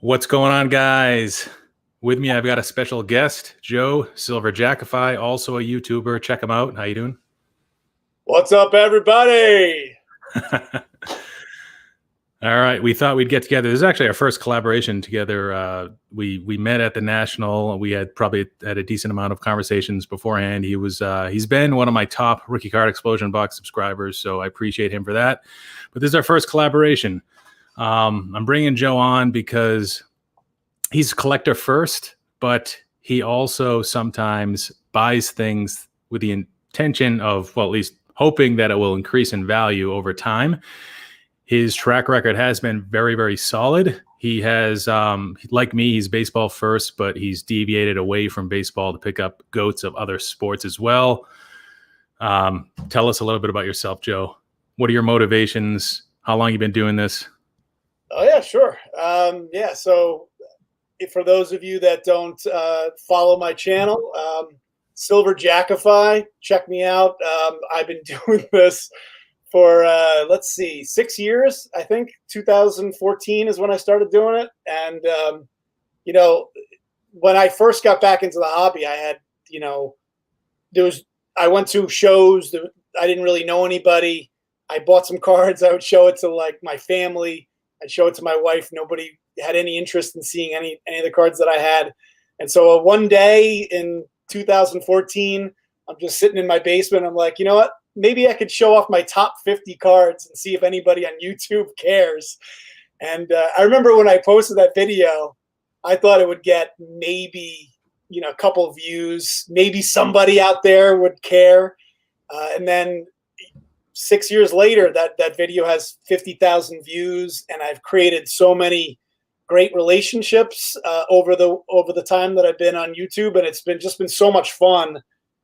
What's going on, guys? With me, I've got a special guest, Joe, SilverJackify, also a YouTuber. Check him out. How you doing? What's up, everybody? All right, we thought we'd get together. This is actually our first collaboration together. We met at the National. We had probably had a decent amount of conversations beforehand. He's been one of my top Rookie Card Explosion Box subscribers, so I appreciate him for that. But this is our first collaboration. I'm bringing Joe on because he's a collector first, but he also sometimes buys things with the intention of, well, at least hoping that it will increase in value over time. His track record has been very, very solid. He has, like me, he's baseball first, but he's deviated away from baseball to pick up goats of other sports as well. Tell us a little bit about yourself, Joe. What are your motivations? How long you been doing this? Oh, yeah, sure. So for those of you that don't follow my channel, SilverJackify, check me out. I've been doing this for, 6 years. I think 2014 is when I started doing it. And, when I first got back into the hobby, I had, I went to shows. I didn't really know anybody. I bought some cards. I would show it to like my family. I'd show it to my wife. Nobody had any interest in seeing any of the cards that I had. And so one day in 2014, I'm just sitting in my basement. I'm like, you know what? Maybe I could show off my top 50 cards and see if anybody on YouTube cares. And I remember when I posted that video, I thought it would get maybe, a couple of views. Maybe somebody out there would care. And then 6 years later, that video has 50,000 views, and I've created so many great relationships over the time that I've been on YouTube, and it's been so much fun,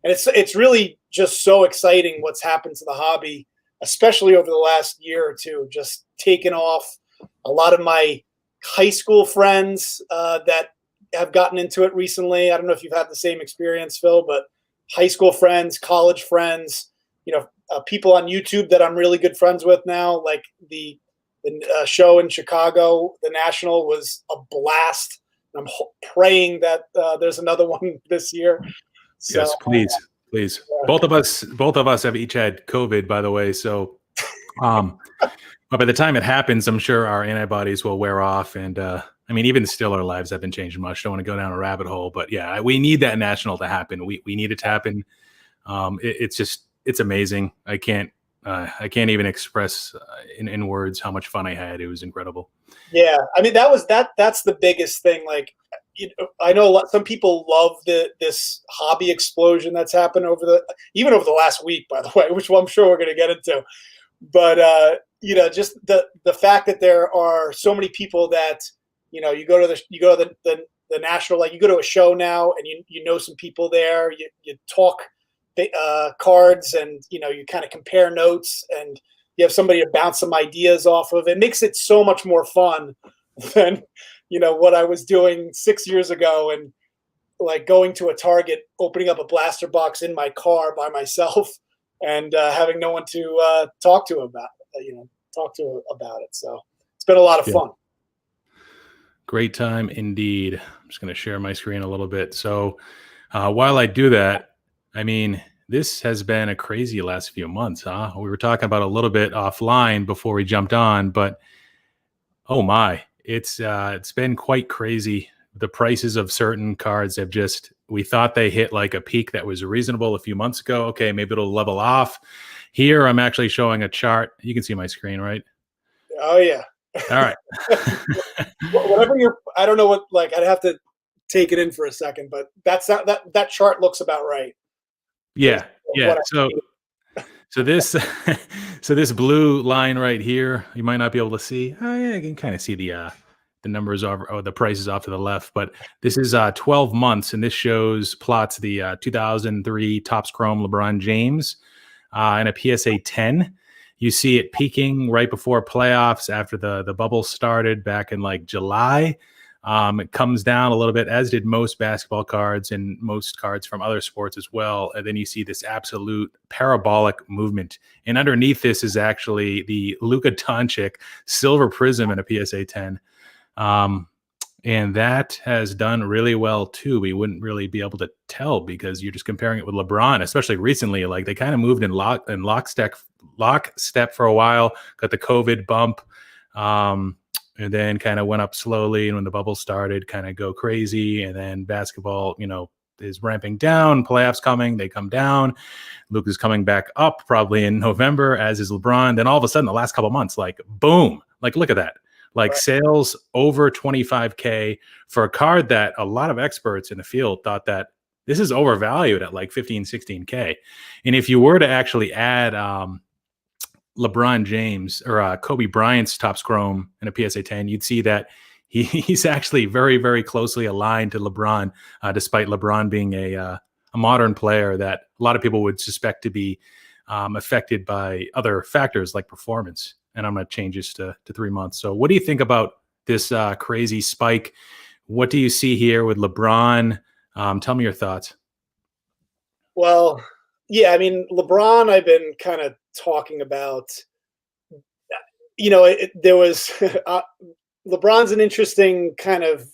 and it's really just so exciting what's happened to the hobby, especially over the last year or two. Just taken off. A lot of my high school friends that have gotten into it recently. I don't know if you've had the same experience, Phil, but high school friends, college friends. People on YouTube that I'm really good friends with now, like the show in Chicago, the National, was a blast. I'm praying that there's another one this year. So, yes, please. Both of us have each had COVID, by the way. So, but by the time it happens, I'm sure our antibodies will wear off. And even still, our lives haven't changed much. Don't want to go down a rabbit hole, but yeah, we need that National to happen. We need it to happen. It's amazing. I can't even express in words how much fun I had. It was incredible. Yeah, that's the biggest thing. Like, I know some people love this hobby explosion that's happened even over the last week, by the way, which I'm sure we're going to get into. But just the fact that there are so many people that you go to the National, like you go to a show now and you know some people there. You talk cards, and you kind of compare notes, and you have somebody to bounce some ideas off of. It makes it so much more fun than what I was doing 6 years ago, and like going to a Target, opening up a blaster box in my car by myself, and having no one to talk to about it. So it's been a lot of fun. Great time indeed. I'm just going to share my screen a little bit. So while I do that, this has been a crazy last few months, huh? We were talking about a little bit offline before we jumped on, but oh my, it's been quite crazy. The prices of certain cards we thought they hit like a peak that was reasonable a few months ago. Okay, maybe it'll level off. Here, I'm actually showing a chart. You can see my screen, right? Oh yeah. All right. I don't know what, like, I'd have to take it in for a second, but that chart looks about right. Yeah. So this blue line right here, you might not be able to see. Oh yeah, you can kind of see the numbers or the prices off to the left. But this is 12 months, and this plots the 2003 Topps Chrome LeBron James and a PSA 10. You see it peaking right before playoffs after the bubble started back in like July. It comes down a little bit, as did most basketball cards and most cards from other sports as well. And then you see this absolute parabolic movement. And underneath this is actually the Luka Doncic silver prism in a PSA 10. And that has done really well too. We wouldn't really be able to tell because you're just comparing it with LeBron, especially recently. Like they kind of moved in lockstep for a while, got the COVID bump, and then kind of went up slowly. And when the bubble started, kind of go crazy. And then basketball, is ramping down. Playoffs coming, they come down. Luke is coming back up probably in November, as is LeBron. Then all of a sudden, the last couple months, like boom, like look at that. Like sales over 25K for a card that a lot of experts in the field thought that this is overvalued at like 15, 16K. And if you were to actually add LeBron James or Kobe Bryant's Topps Chrome in a PSA 10, you'd see that he's actually very, very closely aligned to LeBron, despite LeBron being a modern player that a lot of people would suspect to be affected by other factors like performance. And I'm going to change this to 3 months. So what do you think about this crazy spike? What do you see here with LeBron? Tell me your thoughts. Well, yeah, I mean, LeBron, I've been kind of talking about, there was, LeBron's an interesting kind of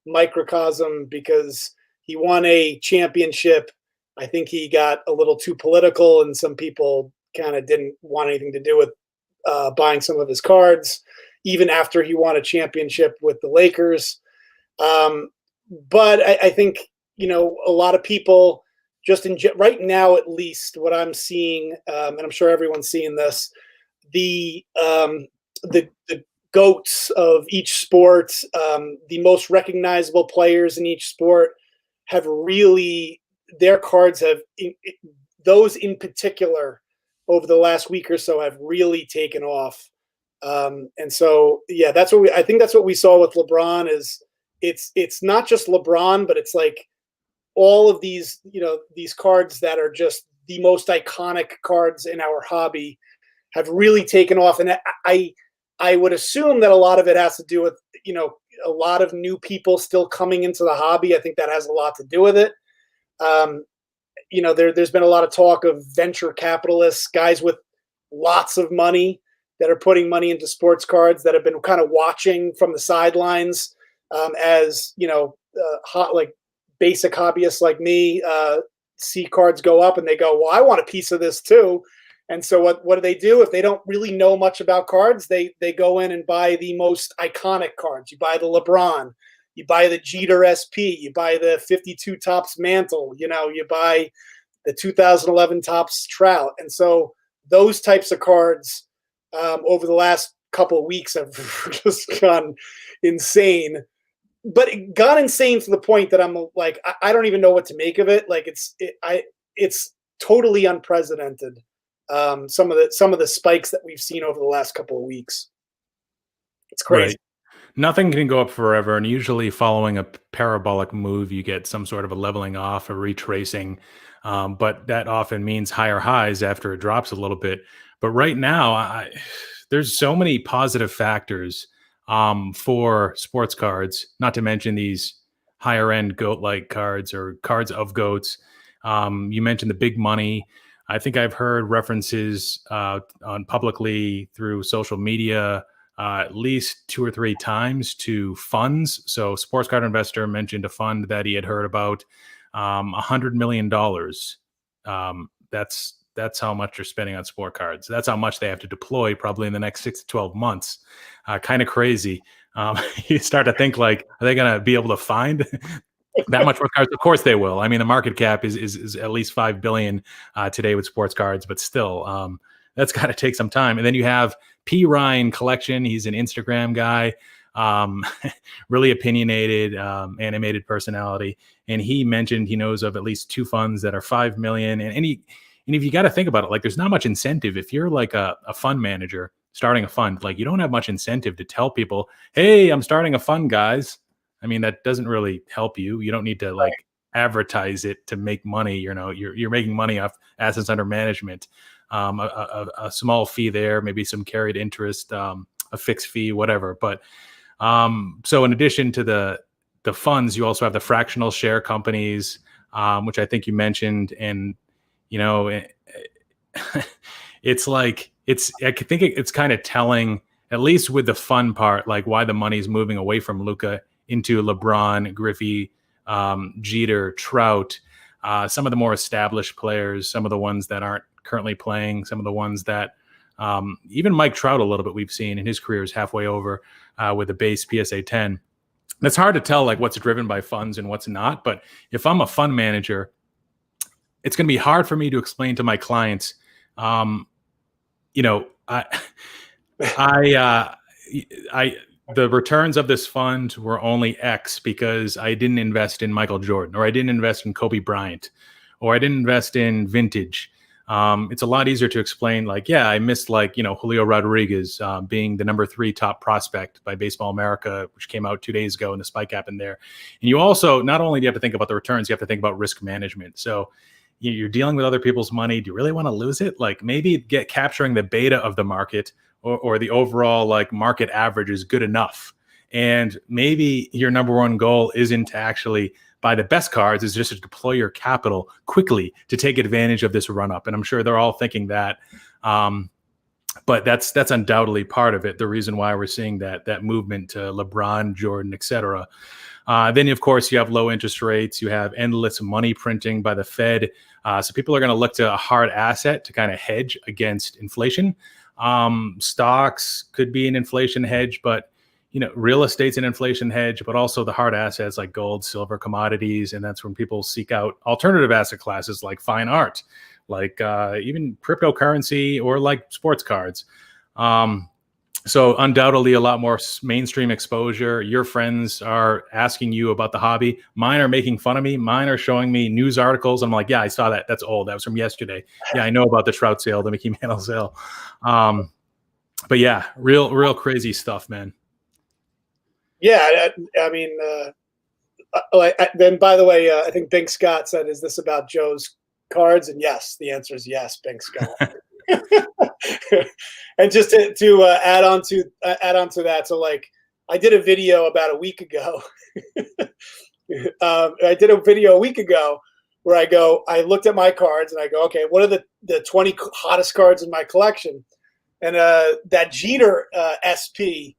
microcosm because he won a championship. I think he got a little too political and some people kind of didn't want anything to do with buying some of his cards, even after he won a championship with the Lakers. But I think, a lot of people just right now, at least what I'm seeing, and I'm sure everyone's seeing this, the GOATs of each sport, the most recognizable players in each sport have really, their cards have, those in particular, over the last week or so have really taken off. And so, yeah, I think that's what we saw with LeBron is it's not just LeBron, but it's like all of these, these cards that are just the most iconic cards in our hobby have really taken off. And I would assume that a lot of it has to do with, a lot of new people still coming into the hobby. I think that has a lot to do with it. There's been a lot of talk of venture capitalists, guys with lots of money that are putting money into sports cards that have been kind of watching from the sidelines as, like basic hobbyists like me see cards go up and they go, well, I want a piece of this too. And so what do? If they don't really know much about cards, they go in and buy the most iconic cards. You buy the LeBron, you buy the Jeter SP, you buy the 52 Topps Mantle, you buy the 2011 Topps Trout. And so those types of cards over the last couple of weeks have just gone insane. But it got insane to the point that I'm like, I don't even know what to make of it. Like it's totally unprecedented. Some of the spikes that we've seen over the last couple of weeks. It's crazy. Right. Nothing can go up forever. And usually following a parabolic move, you get some sort of a leveling off, a retracing. But that often means higher highs after it drops a little bit. But right now, there's so many positive factors for sports cards, not to mention these higher end GOAT-like cards or cards of GOATs. You mentioned the big money. I think I've heard references on publicly through social media at least 2 or 3 times to funds. So Sports Card Investor mentioned a fund that he had heard about, $100 million. That's how much they're spending on sport cards. That's how much they have to deploy probably in the next 6 to 12 months. Kind of crazy. You start to think like, are they going to be able to find that much more cards? Of course they will. I mean, the market cap is at least 5 billion today with sports cards, but still, that's got to take some time. And then you have P. Ryan Collection. He's an Instagram guy, really opinionated, animated personality. And he mentioned he knows of at least 2 funds that are 5 million. And if you got to think about it, like there's not much incentive. If you're like a fund manager starting a fund, like you don't have much incentive to tell people, hey, I'm starting a fund, guys. I mean, that doesn't really help you. You don't need to like advertise it to make money. You're making money off assets under management. A small fee there, maybe some carried interest, a fixed fee, whatever. But so in addition to the funds, you also have the fractional share companies, which I think you mentioned. And, it's like, I think it's kind of telling, at least with the fun part, like why the money's moving away from Luka into LeBron, Griffey, Jeter, Trout, some of the more established players, some of the ones that aren't currently playing, some of the ones that even Mike Trout a little bit we've seen in his career is halfway over with a base PSA 10. It's hard to tell like what's driven by funds and what's not. But if I'm a fund manager, it's going to be hard for me to explain to my clients, the returns of this fund were only X because I didn't invest in Michael Jordan, or I didn't invest in Kobe Bryant, or I didn't invest in vintage. It's a lot easier to explain, like, yeah, I missed Julio Rodriguez being the number 3 top prospect by Baseball America, which came out 2 days ago, and the spike happened there. And you also, not only do you have to think about the returns, you have to think about risk management. So you're dealing with other people's money. Do you really want to lose it? Like, maybe capturing the beta of the market or the overall like market average is good enough. And maybe your number one goal isn't to actually buy the best cards, is just to deploy your capital quickly to take advantage of this run up. And I'm sure they're all thinking that. But that's undoubtedly part of it. The reason why we're seeing that movement to LeBron, Jordan, et cetera. Then, of course, you have low interest rates. You have endless money printing by the Fed. So people are going to look to a hard asset to kind of hedge against inflation. Stocks could be an inflation hedge, but real estate's an inflation hedge, but also the hard assets like gold, silver, commodities. And that's when people seek out alternative asset classes like fine art, like even cryptocurrency, or like sports cards. So undoubtedly a lot more mainstream exposure. Your friends are asking you about the hobby. Mine are making fun of me. Mine are showing me news articles. I'm like, yeah, I saw that. That's old. That was from yesterday. Yeah, I know about the Trout sale, the Mickey Mantle sale. But yeah, real crazy stuff, man. Yeah, I mean, then by the way, I think Bink Scott said, "Is this about Joe's cards?" And yes, the answer is yes, Bink Scott. And just to add on to that, so like I did a video about a week ago. I did a video a week ago where I looked at my cards and I go, okay, what are the 20 hottest cards in my collection? And that Jeter SP,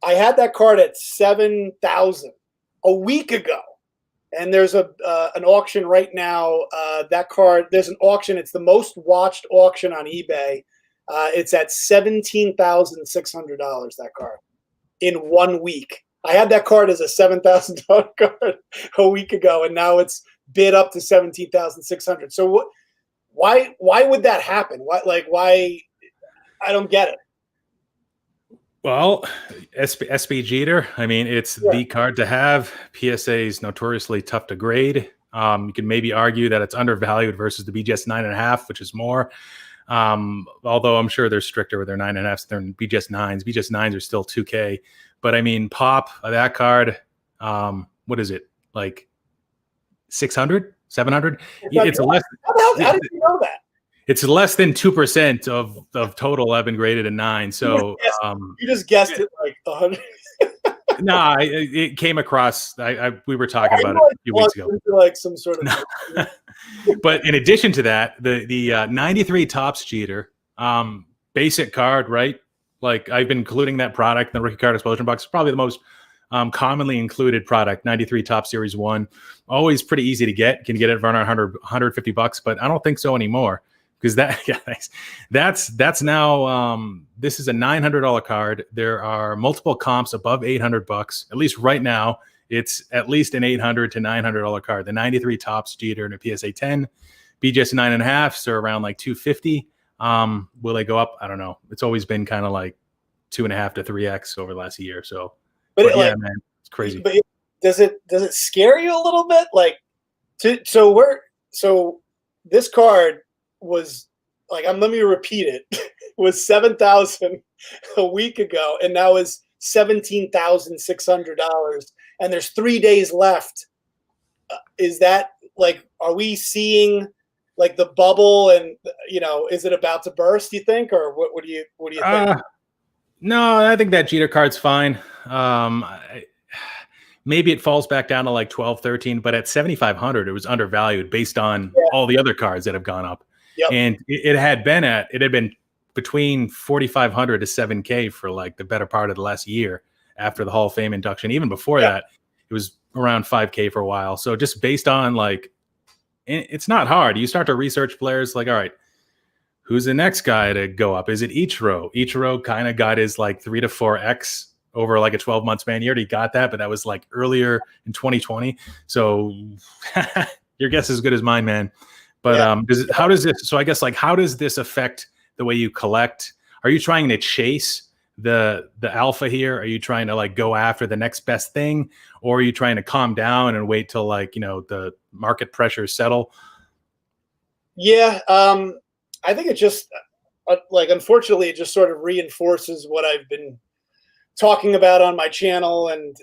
I had that card at 7,000 a week ago. And there's an auction right now. That card, there's an auction. It's the most watched auction on eBay. It's at $17,600, that card, in 1 week. I had that card as a $7,000 card a week ago, and now it's bid up to $17,600. So why would that happen? Why? I don't get it. Well, SB Jeter, I mean, it's the card to have. PSA is notoriously tough to grade. You can maybe argue that it's undervalued versus the BGS 9.5, which is more. Although I'm sure they're stricter with their 9.5s than BGS 9s. BGS 9s are still 2K. But I mean, pop that card, what is it? Like 600, 700? It's less. How did you know that? It's less than 2% of total have been graded a 9. So you just guessed it like 100. No, it came across. We were talking about it a few weeks ago. Like some sort of. But in addition to that, the 93 Topps Jeter, basic card, right? Like I've been including that product in the rookie card explosion box. It's probably the most commonly included product. 93 Topps Series 1, always pretty easy to get. Can get it for around $150, but I don't think so anymore. Because that's now this is a $900 card. There are multiple comps above $800. At least right now, it's at least an $800 to $900 card. The 93 Topps Jeter and a PSA 10, BGS 9.5s are around like $250. Will they go up? I don't know. It's always been kind of like 2.5 to 3x over the last year. So, but yeah, man, it's crazy. But does it scare you a little bit? Like, so this card was like, let me repeat it, was 7,000 a week ago, and now is $17,600, and there's 3 days left. Is that like, are we seeing like the bubble, and is it about to burst, do you think, or what do you think? No, I think that Jeter card's fine. Maybe it falls back down to like 12, 13, but at 7,500, it was undervalued based on all the other cards that have gone up. Yep. And it had been between 4,500 to 7K for like the better part of the last year after the Hall of Fame induction. Even before that, It was around 5K for a while. So just based on like, it's not hard. You start to research players like, all right, who's the next guy to go up? Is it Ichiro? Ichiro kind of got his like 3 to 4x over like a 12-month span. You already got that, but that was like earlier in 2020. So your guess is as good as mine, man. But how does this? So I guess like, how does this affect the way you collect? Are you trying to chase the alpha here? Are you trying to like go after the next best thing, or are you trying to calm down and wait till like, you know, the market pressures settle? Yeah, I think it just like, unfortunately, it just sort of reinforces what I've been talking about on my channel, and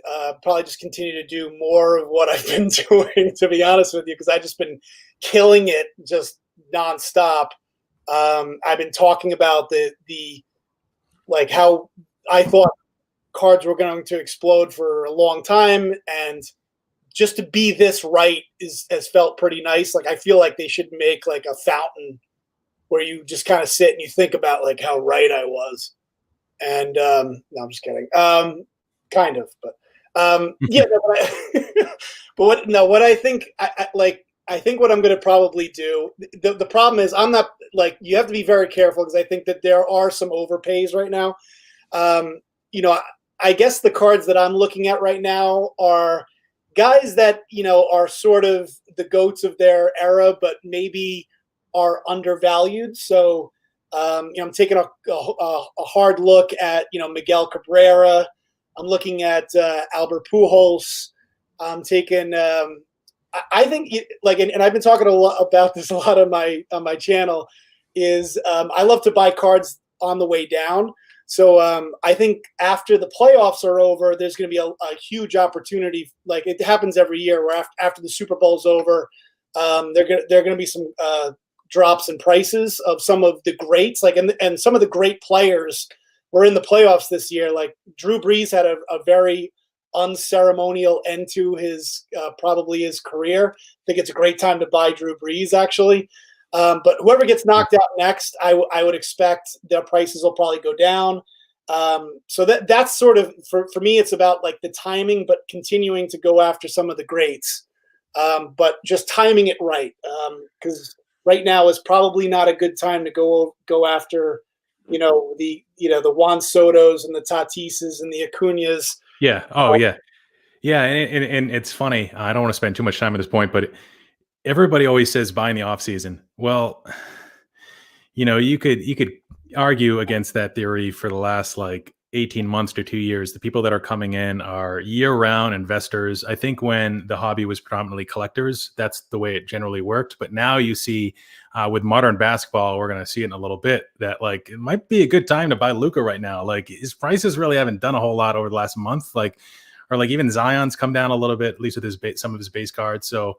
probably just continue to do more of what I've been doing, to be honest with you, because I've just been killing it just nonstop. I've been talking about the like how I thought cards were going to explode for a long time, and just to be this right has felt pretty nice. Like, I feel like they should make like a fountain where you just kind of sit and you think about like how right I was. And no, I'm just kidding. Kind of, but yeah. What I think, I think what I'm going to probably do. The problem is, I'm not like, you have to be very careful, because I think that there are some overpays right now. You know, I guess the cards that I'm looking at right now are guys that, you know, are sort of the GOATs of their era, but maybe are undervalued. So, you know, I'm taking a hard look at, you know, Miguel Cabrera. I'm looking at Albert Pujols. I'm taking, I think, like, and I've been talking a lot about this a lot on my channel, is I love to buy cards on the way down. So I think after the playoffs are over, there's going to be a huge opportunity. Like, it happens every year, where after the Super Bowl's over, there are going to be some drops in prices of some of the greats, like, and some of the great players were in the playoffs this year. Like, Drew Brees had a very unceremonial end to his probably his career. I think it's a great time to buy Drew Brees, actually. But whoever gets knocked out next, I would expect their prices will probably go down. So that's sort of, for me, it's about like the timing, but continuing to go after some of the greats, but just timing it right. Because right now is probably not a good time to go after, you know, the Juan Sotos and the Tatises and the Acunas. Yeah. Oh, yeah. Yeah. And it's funny. I don't want to spend too much time at this point, but everybody always says buy in the off season. Well, you know, you could argue against that theory for the last like 18 months to 2 years. The people that are coming in are year-round investors. I think when the hobby was predominantly collectors, that's the way it generally worked. But now you see with modern basketball, we're going to see it in a little bit, that like it might be a good time to buy Luka right now. Like, his prices really haven't done a whole lot over the last month. Like, or like even Zion's come down a little bit, at least with his some of his base cards. So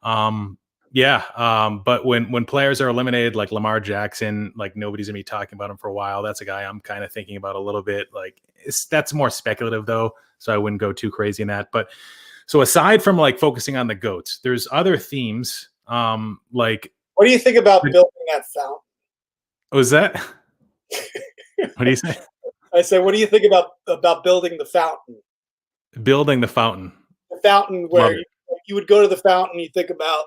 but when players are eliminated, like Lamar Jackson, like nobody's gonna be talking about him for a while. That's a guy I'm kind of thinking about a little bit. Like, that's more speculative though, so I wouldn't go too crazy in that. But so aside from like focusing on the GOATs, there's other themes. Like, what do you think about building that fountain? Was that? What do you say? I said, what do you think about building the fountain? Building the fountain. The fountain where you would go to the fountain, you think about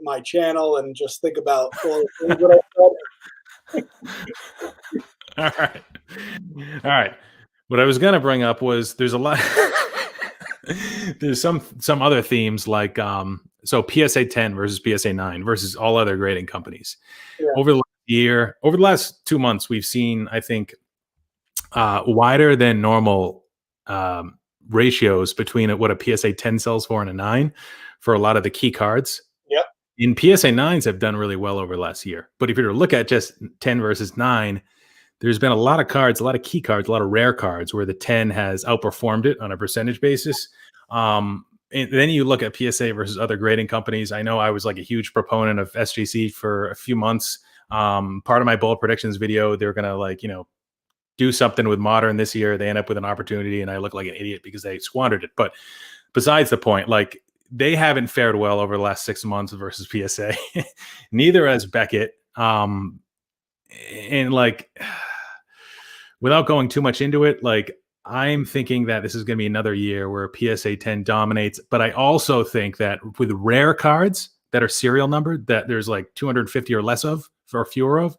my channel and just think about all the things that I said. All right. What I was going to bring up was there's a lot. There's some other themes, like so PSA 10 versus PSA 9 versus all other grading companies. Yeah. Over the last 2 months, we've seen, I think, wider than normal ratios between what a PSA 10 sells for and a 9 for a lot of the key cards. Yep. In PSA 9s have done really well over the last year. But if you were to look at just 10 versus 9, there's been a lot of cards, a lot of key cards, a lot of rare cards where the 10 has outperformed it on a percentage basis. And then you look at PSA versus other grading companies. I know I was like a huge proponent of SGC for a few months. Part of my bold predictions video, they're going to like, do something with modern this year. They end up with an opportunity and I look like an idiot because they squandered it. But besides the point, like, they haven't fared well over the last 6 months versus PSA. Neither has Beckett. And like, without going too much into it, like, I'm thinking that this is going to be another year where PSA 10 dominates, but I also think that with rare cards that are serial numbered, that there's like 250 or less of, or fewer of,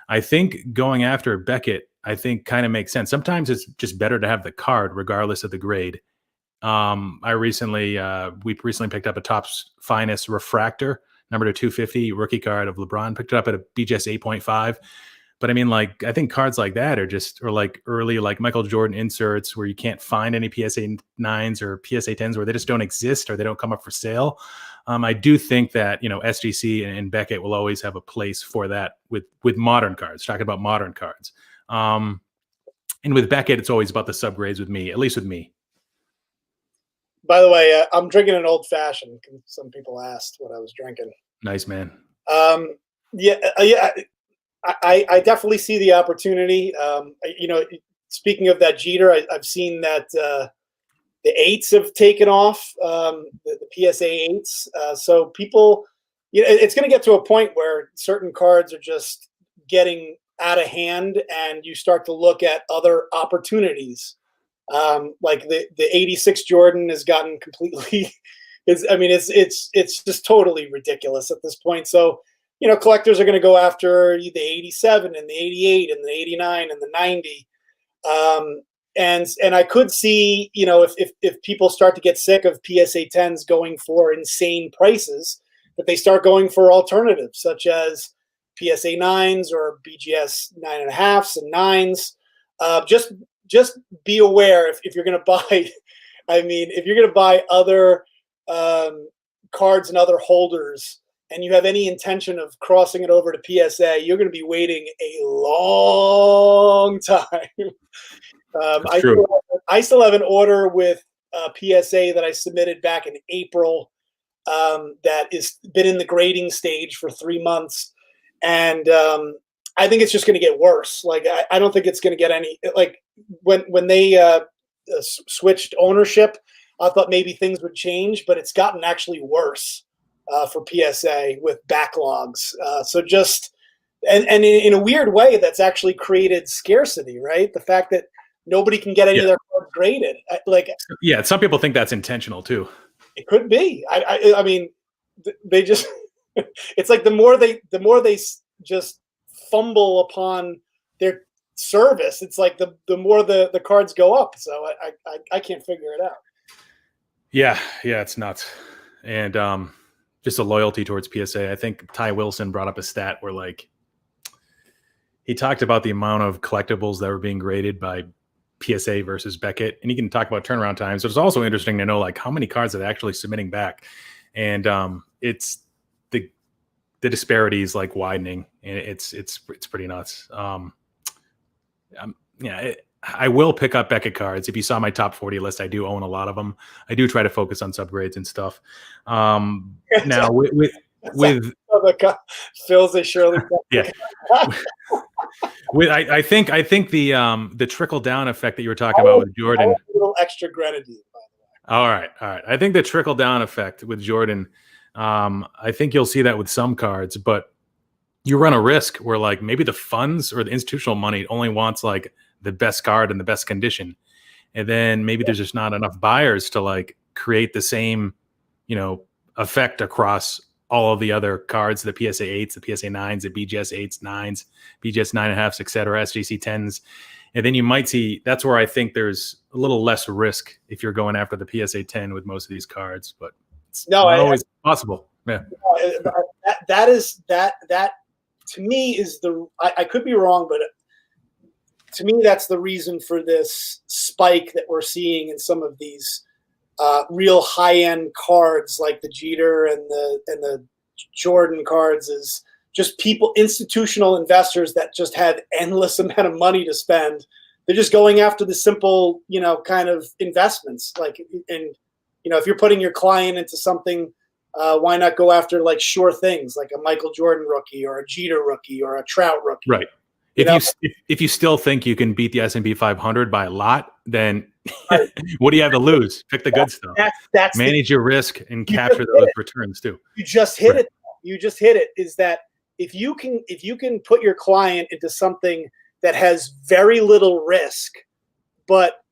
I think going after Beckett, I think kind of makes sense. Sometimes it's just better to have the card regardless of the grade. We recently picked up a Topps Finest Refractor, number to 250 rookie card of LeBron. Picked it up at a BGS 8.5. But I mean, like, I think cards like that or like early, like Michael Jordan inserts where you can't find any PSA 9s or PSA 10s where they just don't exist or they don't come up for sale. I do think that, SGC and Beckett will always have a place for that with modern cards, talking about modern cards. And with Beckett, it's always about the subgrades with me, at least with me. By the way, I'm drinking an old fashioned. Some people asked what I was drinking. Nice, man. Yeah. I definitely see the opportunity. Speaking of that Jeter, I've seen that the 8s have taken off, the PSA 8s. So people, it's going to get to a point where certain cards are just getting out of hand, and you start to look at other opportunities. Like the 86 Jordan has gotten completely. It's just totally ridiculous at this point. So. Collectors are going to go after the 87 and the 88 and the 89 and the 90. And I could see, if people start to get sick of PSA 10s going for insane prices, that they start going for alternatives such as PSA 9s or BGS 9.5s and 9s. Just be aware if you're going to buy, if you're going to buy other cards and other holders, and you have any intention of crossing it over to PSA, you're going to be waiting a long time. I still have an order with PSA that I submitted back in April that is been in the grading stage for 3 months. And I think it's just going to get worse. Like, I don't think it's going to get any, like when they switched ownership, I thought maybe things would change, but it's gotten actually worse. For PSA with backlogs. So just, and in a weird way, that's actually created scarcity, right? The fact that nobody can get any of their cards graded. Some people think that's intentional too. It could be. I mean, they just, it's like the more they just fumble upon their service, it's like the more the cards go up. So I can't figure it out. Yeah, it's nuts. And, just a loyalty towards PSA. I think Ty Wilson brought up a stat where, like, he talked about the amount of collectibles that were being graded by PSA versus Beckett, and he can talk about turnaround times. So it's also interesting to know, like, how many cards are they actually submitting back, and it's the disparity is like widening, and it's pretty nuts. I will pick up Beckett cards. If you saw my top 40 list, I do own a lot of them. I do try to focus on subgrades and stuff. Now with Phil's a Shirley. Yeah. I think the trickle down effect that you were talking about with Jordan. A little extra grenadine, by the way. All right. I think the trickle down effect with Jordan. I think you'll see that with some cards, but you run a risk where, like, maybe the funds or the institutional money only wants like the best card in the best condition, and then maybe there's just not enough buyers to like create the same effect across all of the other cards, the PSA 8s, the PSA 9s, the BGS 8s, 9s, BGS 9.5s, etc., SGC 10s. And then you might see, that's where I think there's a little less risk if you're going after the PSA 10 with most of these cards, but it's not always possible. Yeah. That to me is I could be wrong, but to me, that's the reason for this spike that we're seeing in some of these real high-end cards, like the Jeter and the Jordan cards, is just people, institutional investors that just have endless amount of money to spend. They're just going after the simple, kind of investments. Like, and if you're putting your client into something, why not go after like sure things, like a Michael Jordan rookie or a Jeter rookie or a Trout rookie? Right. If you still think you can beat the S&P 500 by a lot, then what do you have to lose? Pick the good stuff. That's manage your risk and capture those returns too. You just hit it. You just hit it. Is that if you can put your client into something that has very little risk, but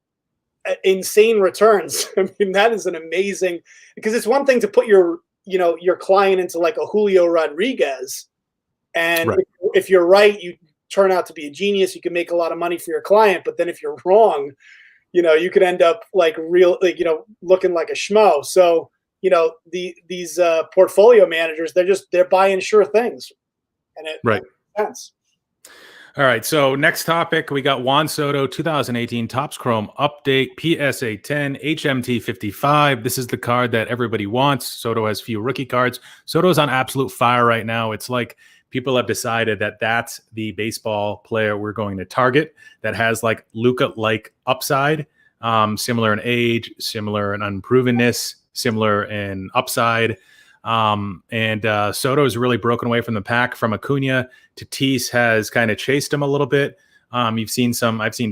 insane returns. I mean, that is an amazing, because it's one thing to put your client into like a Julio Rodriguez, and Right. if you're right, you turn out to be a genius. You can make a lot of money for your client, but then if you're wrong, you could end up like looking like a schmo. So these portfolio managers, they're buying sure things, and it Right. makes sense. All right, so next topic, we got Juan Soto 2018 Topps Chrome Update, PSA 10, HMT 55. This is the card that everybody wants. Soto has few rookie cards. Soto's on absolute fire right now. It's like people have decided that that's the baseball player we're going to target that has like Luka-like upside, similar in age, similar in unprovenness, similar in upside. Soto has really broken away from the pack. From Acuna, Tatis has kind of chased him a little bit. I've seen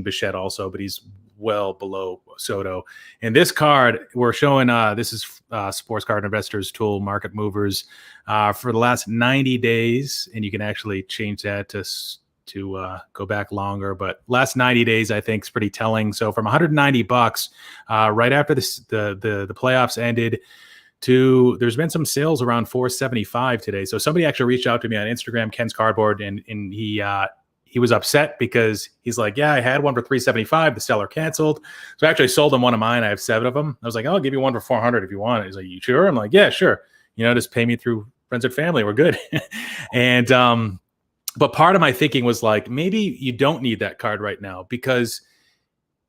Bichette also, but he's well below Soto. And this card we're showing, this is Sports Card Investors Tool Market Movers for the last 90 days. And you can actually change that to go back longer, but last 90 days, I think is pretty telling. So from $190, right after the playoffs ended, there's been some sales around $475 today. So somebody actually reached out to me on Instagram, Ken's Cardboard, and he was upset because he's like, yeah, I had one for $375. The seller canceled. So I actually sold him one of mine. I have 7 of them. I was like, I'll give you one for $400 if you want it. He's like, you sure? I'm like, yeah, sure. Just pay me through friends and family. We're good. And but part of my thinking was like, maybe you don't need that card right now because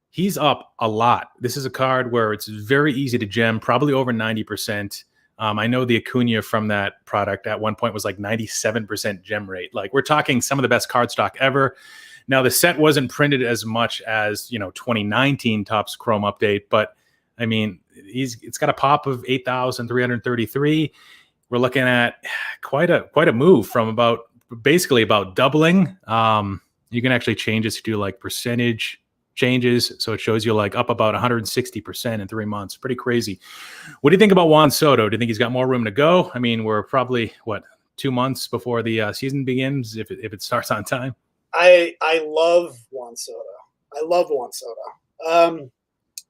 he's up a lot. This is a card where it's very easy to gem, probably over 90%. I know the Acuna from that product at one point was like 97% gem rate. Like we're talking some of the best card stock ever. Now the set wasn't printed as much as 2019 Topps Chrome Update, but I mean it's got a pop of 8,333. We're looking at quite a move from basically about doubling. You can actually change this to do like percentage changes, so it shows you like up about 160% in 3 months. Pretty crazy. What do you think about Juan Soto? Do you think he's got more room to go? I mean, we're probably 2 months before the season begins if it starts on time. I love Juan Soto.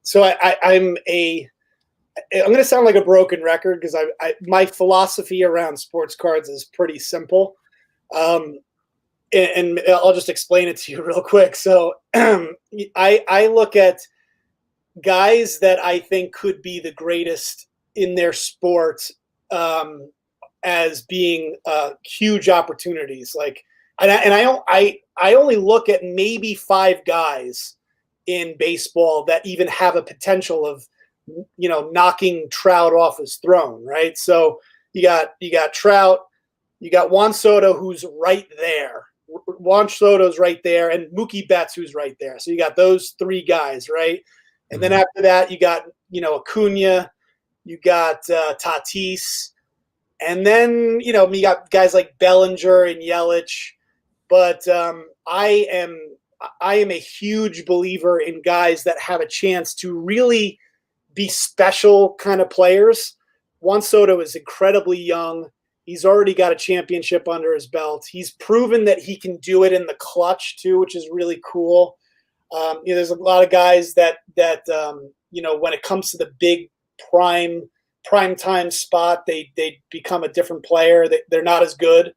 So I'm going to sound like a broken record because my philosophy around sports cards is pretty simple. And I'll just explain it to you real quick. So I look at guys that I think could be the greatest in their sport as being huge opportunities. Like, I only look at maybe 5 guys in baseball that even have a potential of knocking Trout off his throne, right? So you got Trout, you got Juan Soto, who's right there. Juan Soto's right there, and Mookie Betts, who's right there. So you got those 3 guys, right? And then after that, you got Acuna, you got Tatis, and then you got guys like Bellinger and Yelich. But I am a huge believer in guys that have a chance to really be special kind of players. Juan Soto is incredibly young. He's already got a championship under his belt. He's proven that he can do it in the clutch too, which is really cool. There's a lot of guys that when it comes to the big prime time spot, they become a different player. They're not as good.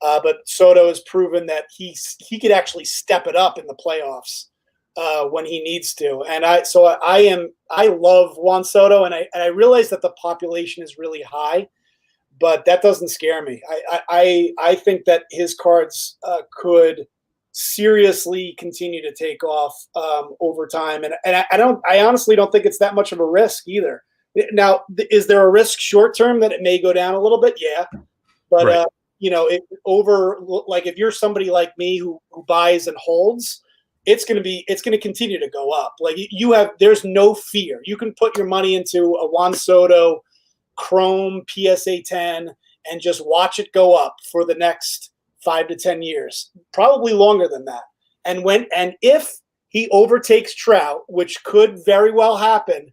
But Soto has proven that he could actually step it up in the playoffs when he needs to. And I love Juan Soto, and I realize that the population is really high. But that doesn't scare me. I think that his cards could seriously continue to take off over time, and I honestly don't think it's that much of a risk either. Now, is there a risk short term that it may go down a little bit? Yeah, but right. If you're somebody like me who buys and holds, it's going to continue to go up. Like there's no fear. You can put your money into a Juan Soto Chrome PSA 10 and just watch it go up for the next 5 to 10 years, probably longer than that. And if he overtakes Trout, which could very well happen,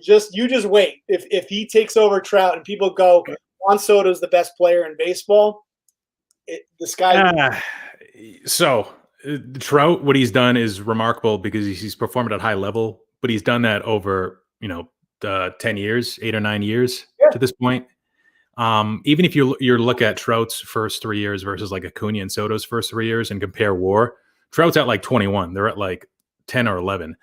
just wait. If he takes over Trout and people go, Juan Soto is the best player in baseball, the sky. So Trout, what he's done is remarkable because he's performed at high level, but he's done that over 10 years, 8 or 9 years to this point. Even if you look at Trout's first 3 years versus like Acuna and Soto's first 3 years and compare WAR, Trout's at like 21. They're at like 10 or 11.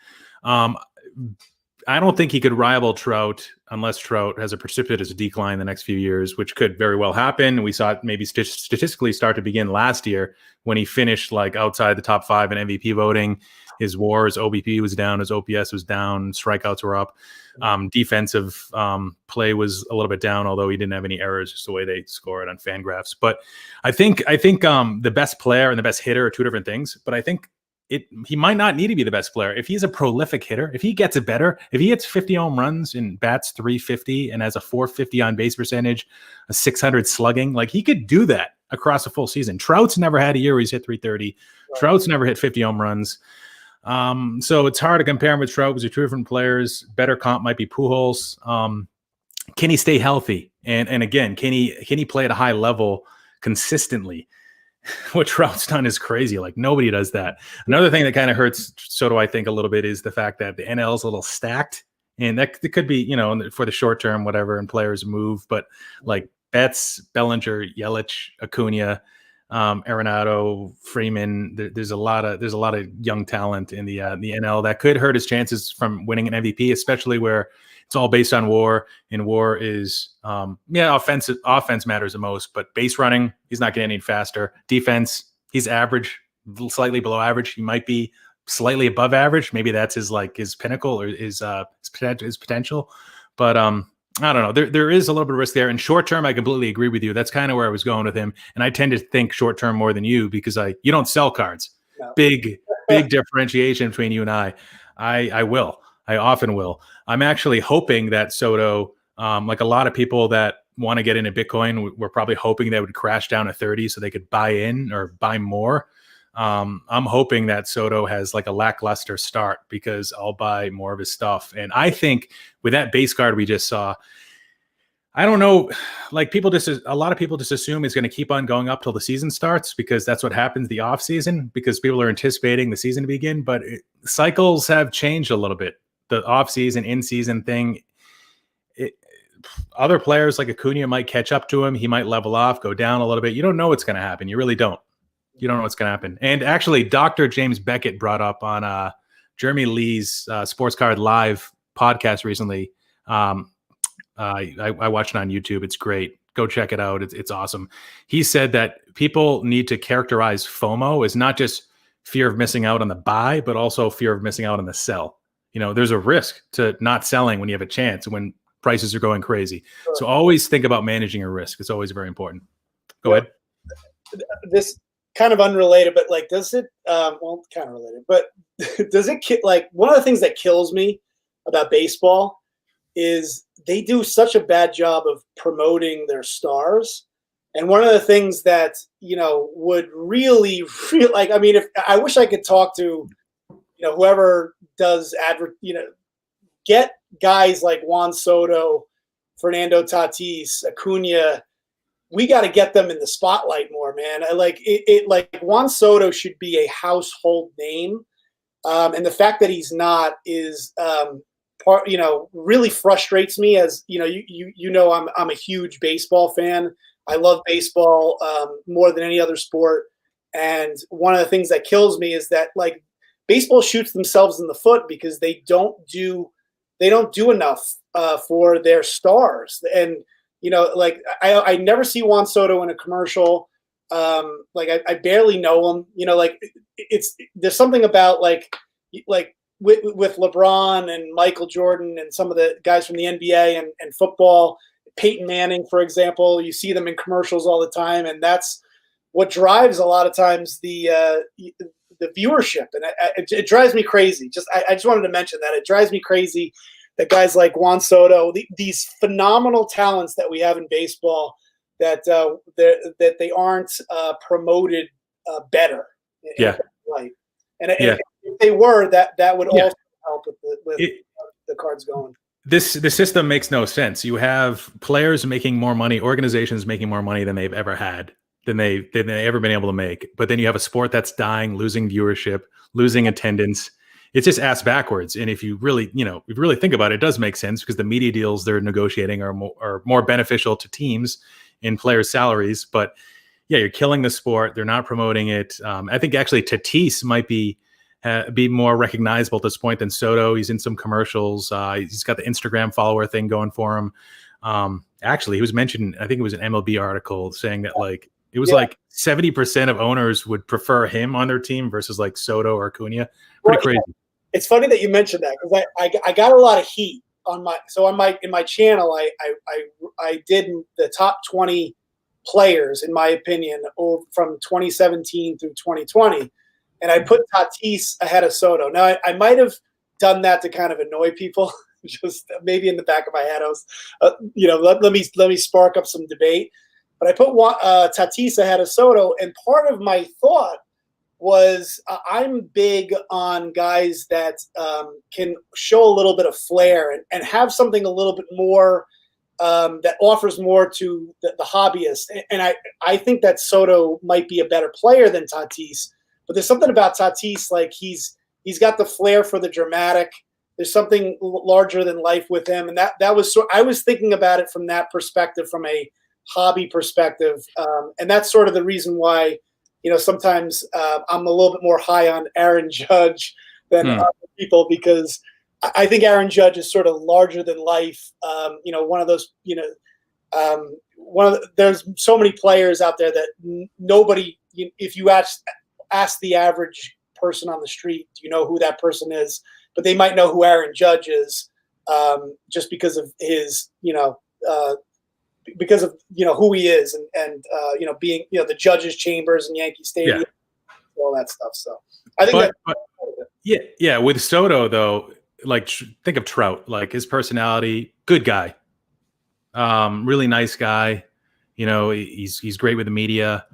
I don't think he could rival Trout unless Trout has a precipitous decline the next few years, which could very well happen. We saw it maybe statistically start to begin last year when he finished like outside the top 5 in MVP voting. His WAR, his OBP was down, his OPS was down, strikeouts were up. Defensive play was a little bit down, although he didn't have any errors, just the way they score it on Fangraphs. But I think the best player and the best hitter are two different things. But I think he might not need to be the best player. If he's a prolific hitter, if he gets it better, if he hits 50 home runs and bats 350 and has a 450 on base percentage, a 600 slugging, like he could do that across a full season. Trout's never had a year where he's hit 330. Right. Trout's never hit 50 home runs. So it's hard to compare him with Trout because they're two different players. Better comp might be Pujols. Can he stay healthy? And again, can he play at a high level consistently? What Trout's done is crazy. Like nobody does that. Another thing that kind of hurts Soto, I think, a little bit is the fact that the NL is a little stacked, and that it could be, for the short term, whatever, and players move. But like Betts, Bellinger, Yelich, Acuna, Arenado, Freeman, there's a lot of young talent in the NL that could hurt his chances from winning an MVP, especially where it's all based on WAR, and WAR is offense matters the most, but base running, he's not getting any faster. Defense, he's average, slightly below average. He might be slightly above average. Maybe that's his pinnacle or his potential. But I don't know. There is a little bit of risk there. In short term, I completely agree with you. That's kind of where I was going with him. And I tend to think short term more than you because you don't sell cards. No. Big differentiation between you and I. I will. I often will. I'm actually hoping that Soto, like a lot of people that want to get into Bitcoin, we're probably hoping they would crash down to 30 so they could buy in or buy more. I'm hoping that Soto has like a lackluster start because I'll buy more of his stuff. And I think with that base card we just saw, I don't know, like a lot of people just assume it's going to keep on going up till the season starts because that's what happens the off season because people are anticipating the season to begin. But cycles have changed a little bit. The off season, in season thing. Other players like Acuna might catch up to him. He might level off, go down a little bit. You don't know what's going to happen. You really don't. You don't know what's going to happen. And actually, Dr. James Beckett brought up on Jeremy Lee's Sports Card Live podcast recently. I watched it on YouTube. It's great. Go check it out. It's awesome. He said that people need to characterize FOMO as not just fear of missing out on the buy, but also fear of missing out on the sell. There's a risk to not selling when you have a chance when prices are going crazy. Sure. So always think about managing your risk. It's always very important. Go ahead. This kind of unrelated, but like, does it, kind of related, but does it, like, one of the things that kills me about baseball is they do such a bad job of promoting their stars. And one of the things that, would really like, I mean, if I wish I could talk to, whoever does get guys like Juan Soto, Fernando Tatis, Acuna. We got to get them in the spotlight more, man. Like Juan Soto should be a household name. And the fact that he's not is really frustrates me as, I'm a huge baseball fan. I love baseball more than any other sport. And one of the things that kills me is that like baseball shoots themselves in the foot because they don't do enough for their stars. And, I never see Juan Soto in a commercial. I barely know him, there's something about like with LeBron and Michael Jordan and some of the guys from the NBA and football, Peyton Manning, for example, you see them in commercials all the time. And that's what drives a lot of times the viewership. And it drives me crazy. I just wanted to mention that it drives me crazy that guys like Juan Soto, these phenomenal talents that we have in baseball, that they aren't promoted better. Yeah. Right. And if they were, that would also help with the cards going. The system makes no sense. You have players making more money, organizations making more money than they've ever had. than they've ever been able to make. But then you have a sport that's dying, losing viewership, losing attendance. It's just ass backwards. And if you really, if you really think about it, it does make sense because the media deals they're negotiating are more beneficial to teams and players' salaries. But yeah, you're killing the sport. They're not promoting it. I think actually Tatis might be more recognizable at this point than Soto. He's in some commercials. He's got the Instagram follower thing going for him. Actually, he was mentioned, I think it was an MLB article saying that it was like 70% of owners would prefer him on their team versus like Soto or Acuna. Pretty crazy. It's funny that you mentioned that because I got a lot of heat on in my channel. I did the top 20 players in my opinion from 2017 through 2020, and I put Tatis ahead of Soto. Now I might have done that to kind of annoy people. Just maybe in the back of my head, I was, let me spark up some debate. But I put Tatis ahead of Soto, and part of my thought was I'm big on guys that can show a little bit of flair and have something a little bit more that offers more to the hobbyist. And I think that Soto might be a better player than Tatis, but there's something about Tatis, like he's got the flair for the dramatic. There's something larger than life with him. And that was I was thinking about it from that perspective, from a hobby perspective. And that's sort of the reason why, sometimes I'm a little bit more high on Aaron Judge than other people, because I think Aaron Judge is sort of larger than life. One of those, there's so many players out there that nobody, if you ask the average person on the street, do you know who that person is? But they might know who Aaron Judge is just because of his, because of who he is and being the judges' chambers and Yankee Stadium, all that stuff. So I think yeah. With Soto though, think of Trout, his personality, good guy, really nice guy. He's great with the media.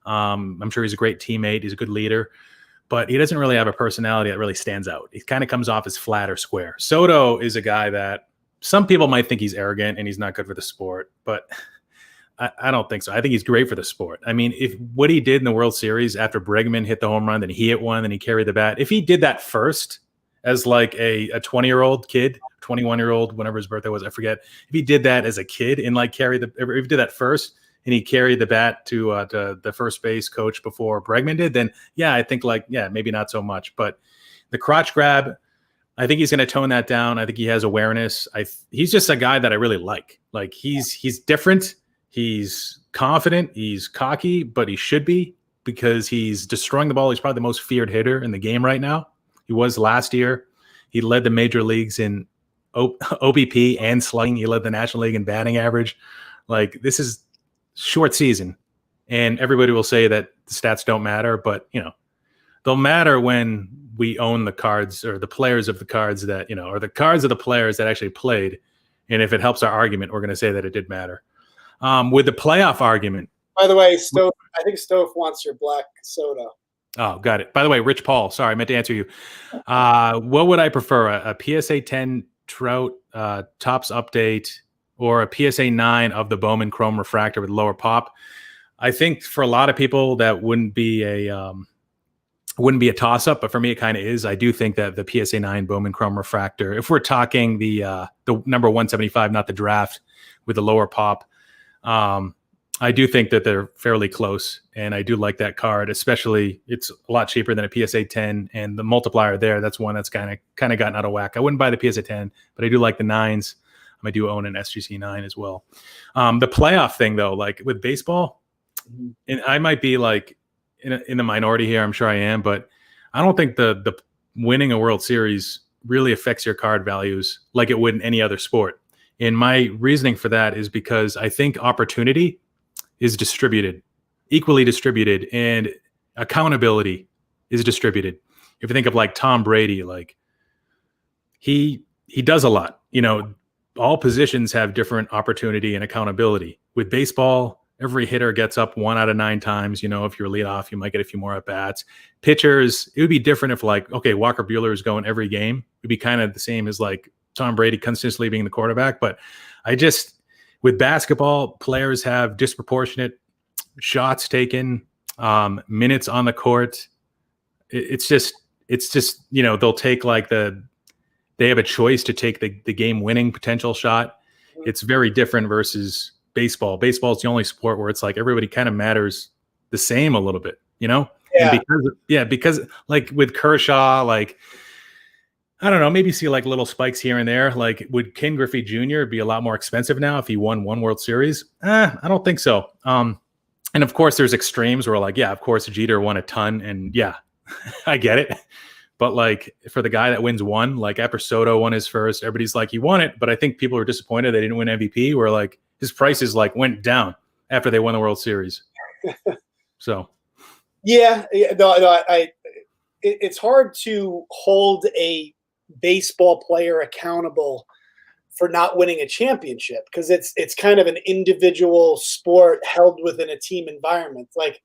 I'm sure he's a great teammate. He's a good leader. But he doesn't really have a personality that really stands out. He kind of comes off as flat or square. Soto is a guy that some people might think he's arrogant and he's not good for the sport, but I don't think so. I think he's great for the sport. I mean, if what he did in the World Series after Bregman hit the home run, then he hit one, then he carried the bat. If he did that first as like a 20-year-old kid, 21-year-old, whenever his birthday was, I forget. If he did that as a kid and if he did that first, and he carried the bat to the first base coach before Bregman did, then I think maybe not so much. But the crotch grab, I think he's going to tone that down. I think he has awareness. He's just a guy that I really like. He's different. He's confident. He's cocky, but he should be, because he's destroying the ball. He's probably the most feared hitter in the game right now. He was last year. He led the major leagues in OBP and slugging. He led the National League in batting average. This is short season, and everybody will say that the stats don't matter, but they'll matter when we own the cards, or the players of the cards that or the cards of the players that actually played. And if it helps our argument, we're going to say that it did matter. With the playoff argument, by the way, I think Stove wants your black soda. Oh, got it. By the way, Rich Paul, sorry, I meant to answer you. What would I prefer, a PSA 10 Trout Topps update, or a PSA 9 of the Bowman Chrome Refractor with lower pop? I think for a lot of people that wouldn't be a toss-up, but for me it kind of is. I do think that the PSA 9 Bowman Chrome Refractor, if we're talking the number 175, not the draft, with the lower pop, I do think that they're fairly close, and I do like that card. Especially, it's a lot cheaper than a PSA 10, and the multiplier there, that's one that's kind of gotten out of whack. I wouldn't buy the PSA 10, but I do like the 9s. I do own an SGC 9 as well. The playoff thing, though, with baseball, and I might be in the minority here. I'm sure I am, but I don't think the winning a World Series really affects your card values like it would in any other sport. And my reasoning for that is because I think opportunity is equally distributed, and accountability is distributed. If you think of Tom Brady, he does a lot. All positions have different opportunity and accountability. With baseball, every hitter gets up 1 out of 9 times. If you're lead off, you might get a few more at bats. Pitchers, it would be different if Walker Buehler is going every game. It'd be kind of the same as Tom Brady consistently being the quarterback. But with basketball, players have disproportionate shots taken, minutes on the court. It's just they'll take they have a choice to take the game winning potential shot. It's very different versus baseball. Baseball is the only sport where it's like everybody kind of matters the same a little bit, Yeah. And because like with Kershaw, like, I don't know, maybe see like little spikes here and there. Like, would Ken Griffey Jr. be a lot more expensive now if he won one World Series? I don't think so. And of course there's extremes where like, yeah, of course Jeter won a ton, and yeah, I get it. But like for the guy that wins one, like after Soto won his first, everybody's like, he won it. But I think people were disappointed they didn't win MVP, where like his prices like went down after they won the World Series. So. Yeah. It's hard to hold a baseball player accountable for not winning a championship, because it's kind of an individual sport held within a team environment. Like,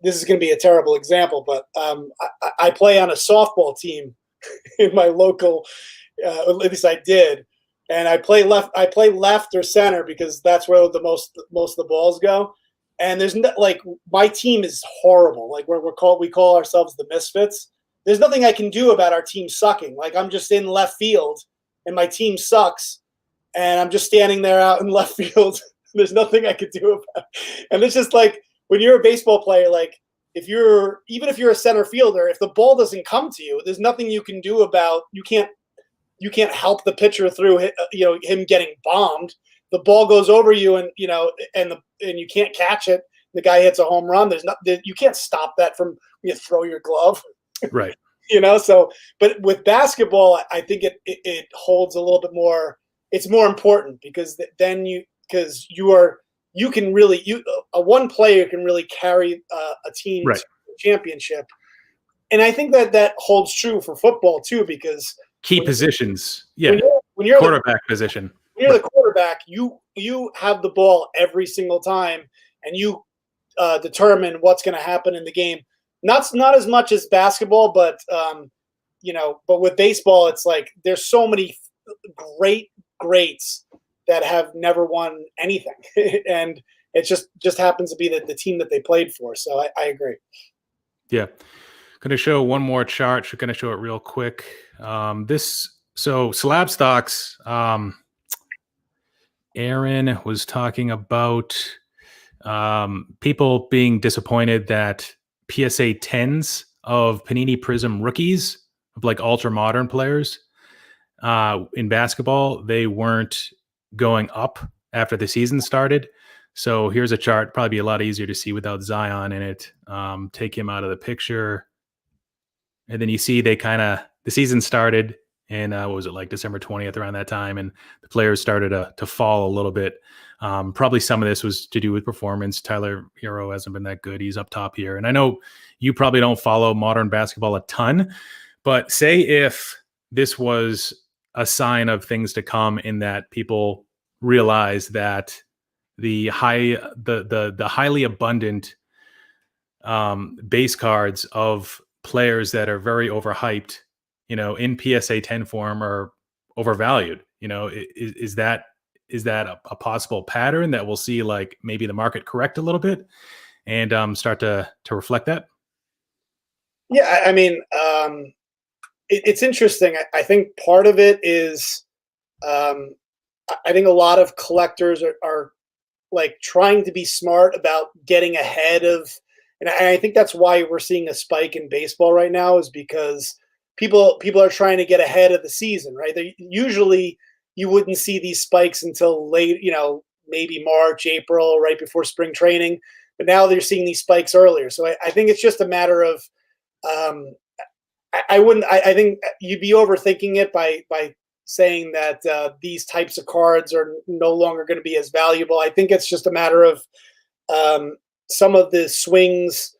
this is going to be a terrible example, but I play on a softball team in my local, at least I did, and I play left or center because that's where the most of the balls go. And there's like, my team is horrible. Like we call ourselves the Misfits. There's nothing I can do about our team sucking. Like, I'm just in left field and my team sucks, and I'm just standing there out in left field. There's nothing I could do about it. And it's just like, when you're a baseball player, like even if you're a center fielder, if the ball doesn't come to you, there's nothing you can do about. You can't help the pitcher through him getting bombed. The ball goes over you, and and you can't catch it. The guy hits a home run. You can't stop that from you throw your glove. Right. So, but with basketball, I think it holds a little bit more. It's more important because then one player can really carry a team right. to a championship. And I think that holds true for football too, because key positions. Yeah. When you're quarterback position. When you're the quarterback, you have the ball every single time, and you determine what's going to happen in the game. Not as much as basketball, but but with baseball, it's like there's so many greats that have never won anything, and it just happens to be the team that they played for. So I agree. Yeah, going to show one more chart. Going to show it real quick. So slab stocks. Aaron was talking about people being disappointed that PSA 10s of Panini Prism rookies, of like ultra modern players in basketball, they weren't going up after the season started. So here's a chart, probably be a lot easier to see without Zion in it. Take him out of the picture. And then you see the season started in, what was it, like December 20th, around that time. And the players started to fall a little bit. Probably some of this was to do with performance. Tyler Hero hasn't been that good. He's up top here. And I know you probably don't follow modern basketball a ton, but say if this was a sign of things to come, in that people realize that the highly abundant base cards of players that are very overhyped, in PSA 10 form, are overvalued. Is that a possible pattern that we'll see, like maybe the market correct a little bit and start to reflect that? Yeah, I mean, it's interesting. I think part of it is, I think a lot of collectors are like trying to be smart about getting ahead of, and I think that's why we're seeing a spike in baseball right now, is because people are trying to get ahead of the season, right? Usually you wouldn't see these spikes until late, maybe March, April, right before spring training. But now they're seeing these spikes earlier. So I think it's just a matter of, I think you'd be overthinking it by saying that these types of cards are no longer going to be as valuable. I think it's just a matter of some of the swings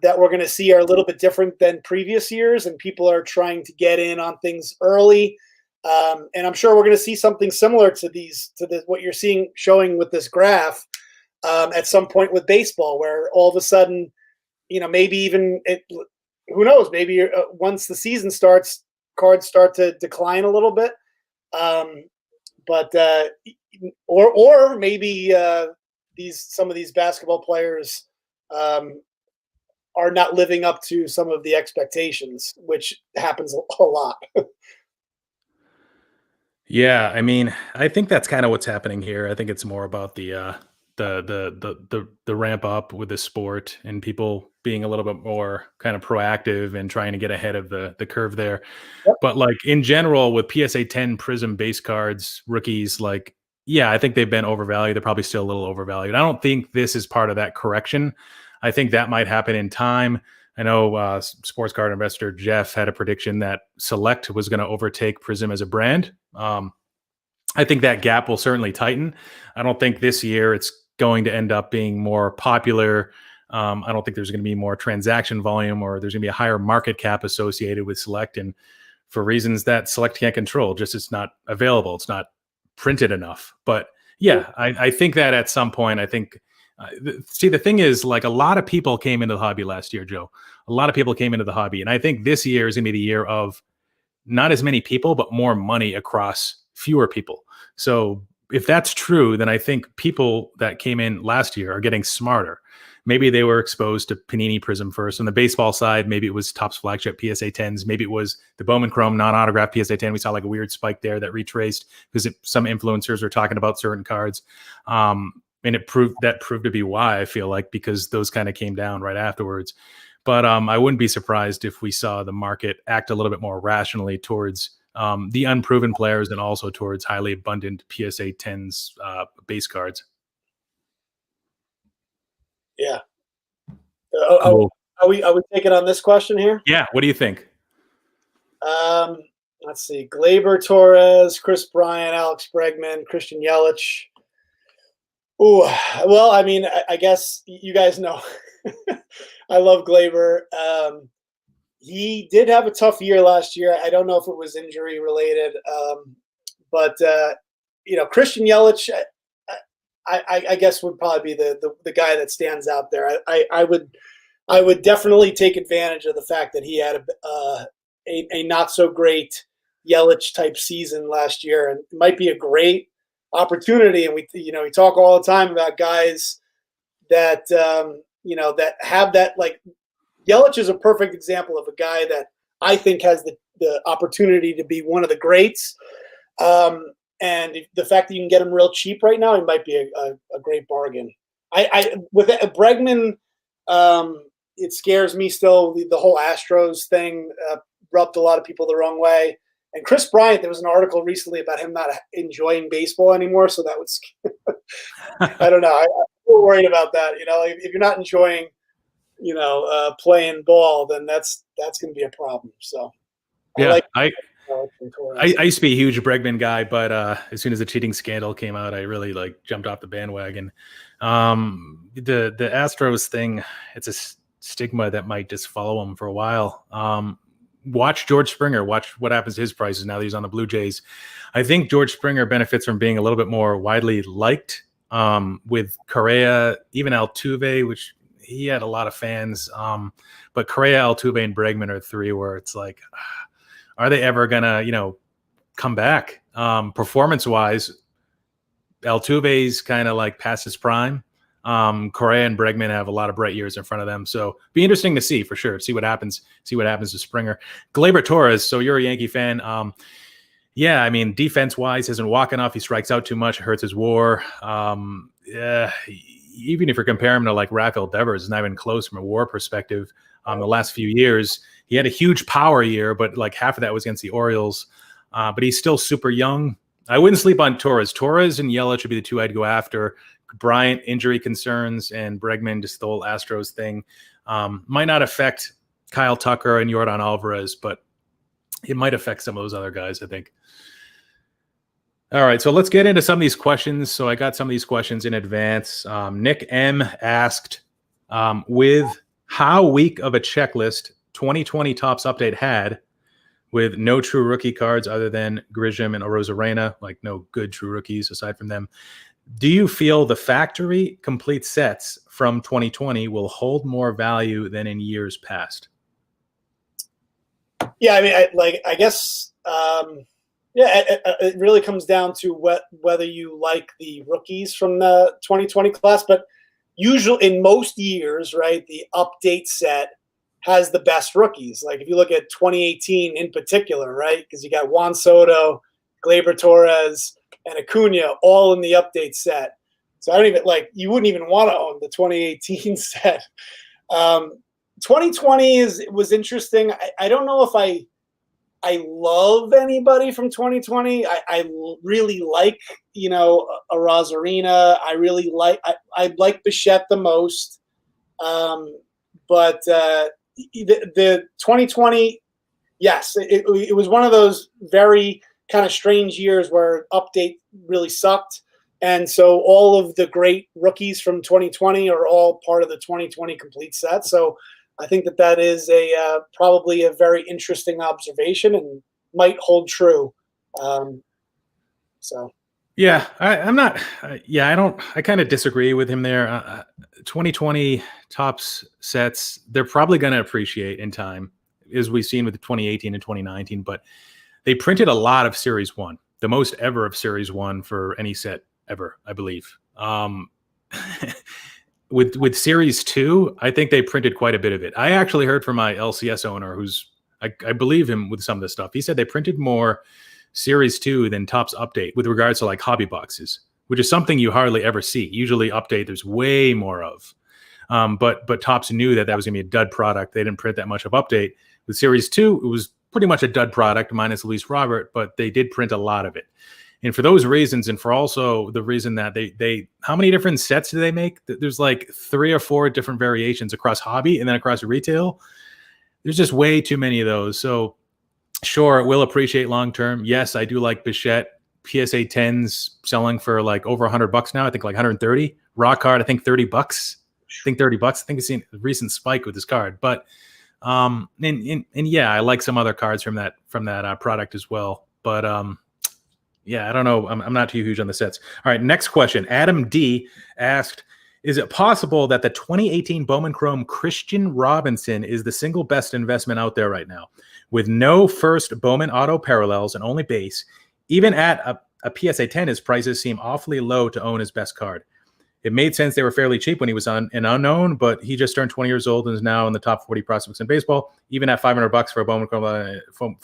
that we're going to see are a little bit different than previous years, and people are trying to get in on things early. And I'm sure we're going to see something similar to what you're showing with this graph at some point with baseball, where all of a sudden, maybe even who knows, maybe once the season starts, cards start to decline a little bit. Or maybe some of these basketball players are not living up to some of the expectations, which happens a lot. Yeah, I mean, I think that's kind of what's happening here. I think it's more about the ramp up with the sport and people being a little bit more kind of proactive and trying to get ahead of the curve there. Yep. But like in general, with PSA 10 Prism base cards, rookies, like, yeah, I think they've been overvalued. They're probably still a little overvalued. I don't think this is part of that correction. I think that might happen in time. I know sports card investor Jeff had a prediction that Select was going to overtake Prism as a brand. I think that gap will certainly tighten. I don't think this year it's going to end up being more popular. I don't think there's going to be more transaction volume, or there's going to be a higher market cap associated with Select, and for reasons that Select can't control. Just it's not available. It's not printed enough. But yeah, I think that at some point, I think. See, the thing is, like, a lot of people came into the hobby last year, Joe. A lot of people came into the hobby, and I think this year is going to be the year of not as many people, but more money across fewer people. So if that's true, then I think people that came in last year are getting smarter. Maybe they were exposed to Panini Prism first. On the baseball side, maybe it was Topps flagship PSA 10s. Maybe it was the Bowman Chrome non-autographed PSA 10. We saw like a weird spike there that retraced because some influencers were talking about certain cards. And it proved to be why, I feel like, because those kind of came down right afterwards. But I wouldn't be surprised if we saw the market act a little bit more rationally towards the unproven players and also towards highly abundant PSA 10s base cards. Yeah. Cool. Are we taking on this question here? Yeah. What do you think? Let's see. Gleyber Torres, Chris Bryant, Alex Bregman, Christian Yelich. Oh, well, I mean, I guess you guys know I love Gleyber. He did have a tough year last year. I don't know if it was injury related, but Christian Yelich, I guess would probably be the guy that stands out there. I would definitely take advantage of the fact that he had a not so great Yelich type season last year, and it might be a great opportunity. And we talk all the time about guys that that have that, like, Yelich is a perfect example of a guy that I think has the opportunity to be one of the greats. And the fact that you can get him real cheap right now, it might be a great bargain. With Bregman, it scares me still. The whole Astros thing rubbed a lot of people the wrong way. And Chris Bryant, there was an article recently about him not enjoying baseball anymore. So that was, I don't know. I'm a little worried about that. If you're not enjoying, playing ball, then that's going to be a problem. So yeah, I used to be a huge Bregman guy, but as soon as the cheating scandal came out, I really jumped off the bandwagon. The Astros thing, it's a stigma that might just follow him for a while. Watch George Springer. Watch what happens to his prices now that he's on the Blue Jays. I think George Springer benefits from being a little bit more widely liked. With Correa, even Altuve, which he had a lot of fans. But Correa, Altuve, and Bregman are three where it's like, are they ever gonna, come back? Performance-wise, Altuve's kind of past his prime. Correa and Bregman have a lot of bright years in front of them, so be interesting to see for sure. See what happens to Springer. Gleyber Torres. So you're a Yankee fan. Yeah, I mean, defense-wise, isn't walk enough. He strikes out too much. It hurts his WAR. Yeah, even if you compare him to Rafael Devers, it's not even close from a WAR perspective. The last few years, he had a huge power year, but half of that was against the Orioles. But he's still super young. I wouldn't sleep on Torres. Torres and Yelich would be the two I'd go after. Bryant, injury concerns, and Bregman, just the whole Astros thing. Might not affect Kyle Tucker and Yordan Alvarez, but it might affect some of those other guys, I think. All right, so let's get into some of these questions. So I got some of these questions in advance. Nick M asked, with how weak of a checklist 2020 Topps Update had, with no true rookie cards other than Grisham and Arozarena, no good true rookies aside from them, do you feel the factory complete sets from 2020 will hold more value than in years past? Yeah, I mean, I guess Yeah, it really comes down to whether you like the rookies from the 2020 class. But usually, in most years, right, the update set has the best rookies. Like if you look at 2018 in particular, right, because you got Juan Soto, Gleyber Torres, and Acuna all in the update set. So I don't even you wouldn't even want to own the 2018 set. 2020 was interesting. I don't know if I love anybody from 2020. I really like, a Rosarina. I really I like Bichette the most. But the 2020, yes, it was one of those very kind of strange years where update really sucked. And so all of the great rookies from 2020 are all part of the 2020 complete set. So I think that is probably a very interesting observation and might hold true. Yeah, I'm not. I kind of disagree with him there. 2020 tops sets, they're probably going to appreciate in time, as we've seen with the 2018 and 2019. But they printed a lot of Series 1, the most ever of Series 1 for any set ever, I believe. With Series 2, I think they printed quite a bit of it. I actually heard from my LCS owner, I believe him with some of this stuff. He said they printed more Series 2 than Topps Update with regards to like hobby boxes, which is something you hardly ever see. Usually Update, there's way more of. But Topps knew that was going to be a dud product. They didn't print that much of Update. With Series 2, it was pretty much a dud product, minus Luis Robert, but they did print a lot of it. And for those reasons, and for also the reason that they how many different sets do they make? There's like 3 or 4 different variations across hobby and then across retail. There's just way too many of those. So sure, it will appreciate long term. Yes, I do like Bichette. PSA 10s selling for like over $100 now. I think like 130. Raw card, I think $30. I think $30. I think I've seen a recent spike with this card. But and yeah, I like some other cards from that product as well. But yeah, I don't know. I'm not too huge on the sets. All right, next question. Adam D asked, is it possible that the 2018 Bowman Chrome Christian Robinson is the single best investment out there right now? With no first Bowman auto parallels and only base, even at a PSA 10, his prices seem awfully low to own his best card. It made sense they were fairly cheap when he was on an unknown, but he just turned 20 years old and is now in the top 40 prospects in baseball. Even at $500 for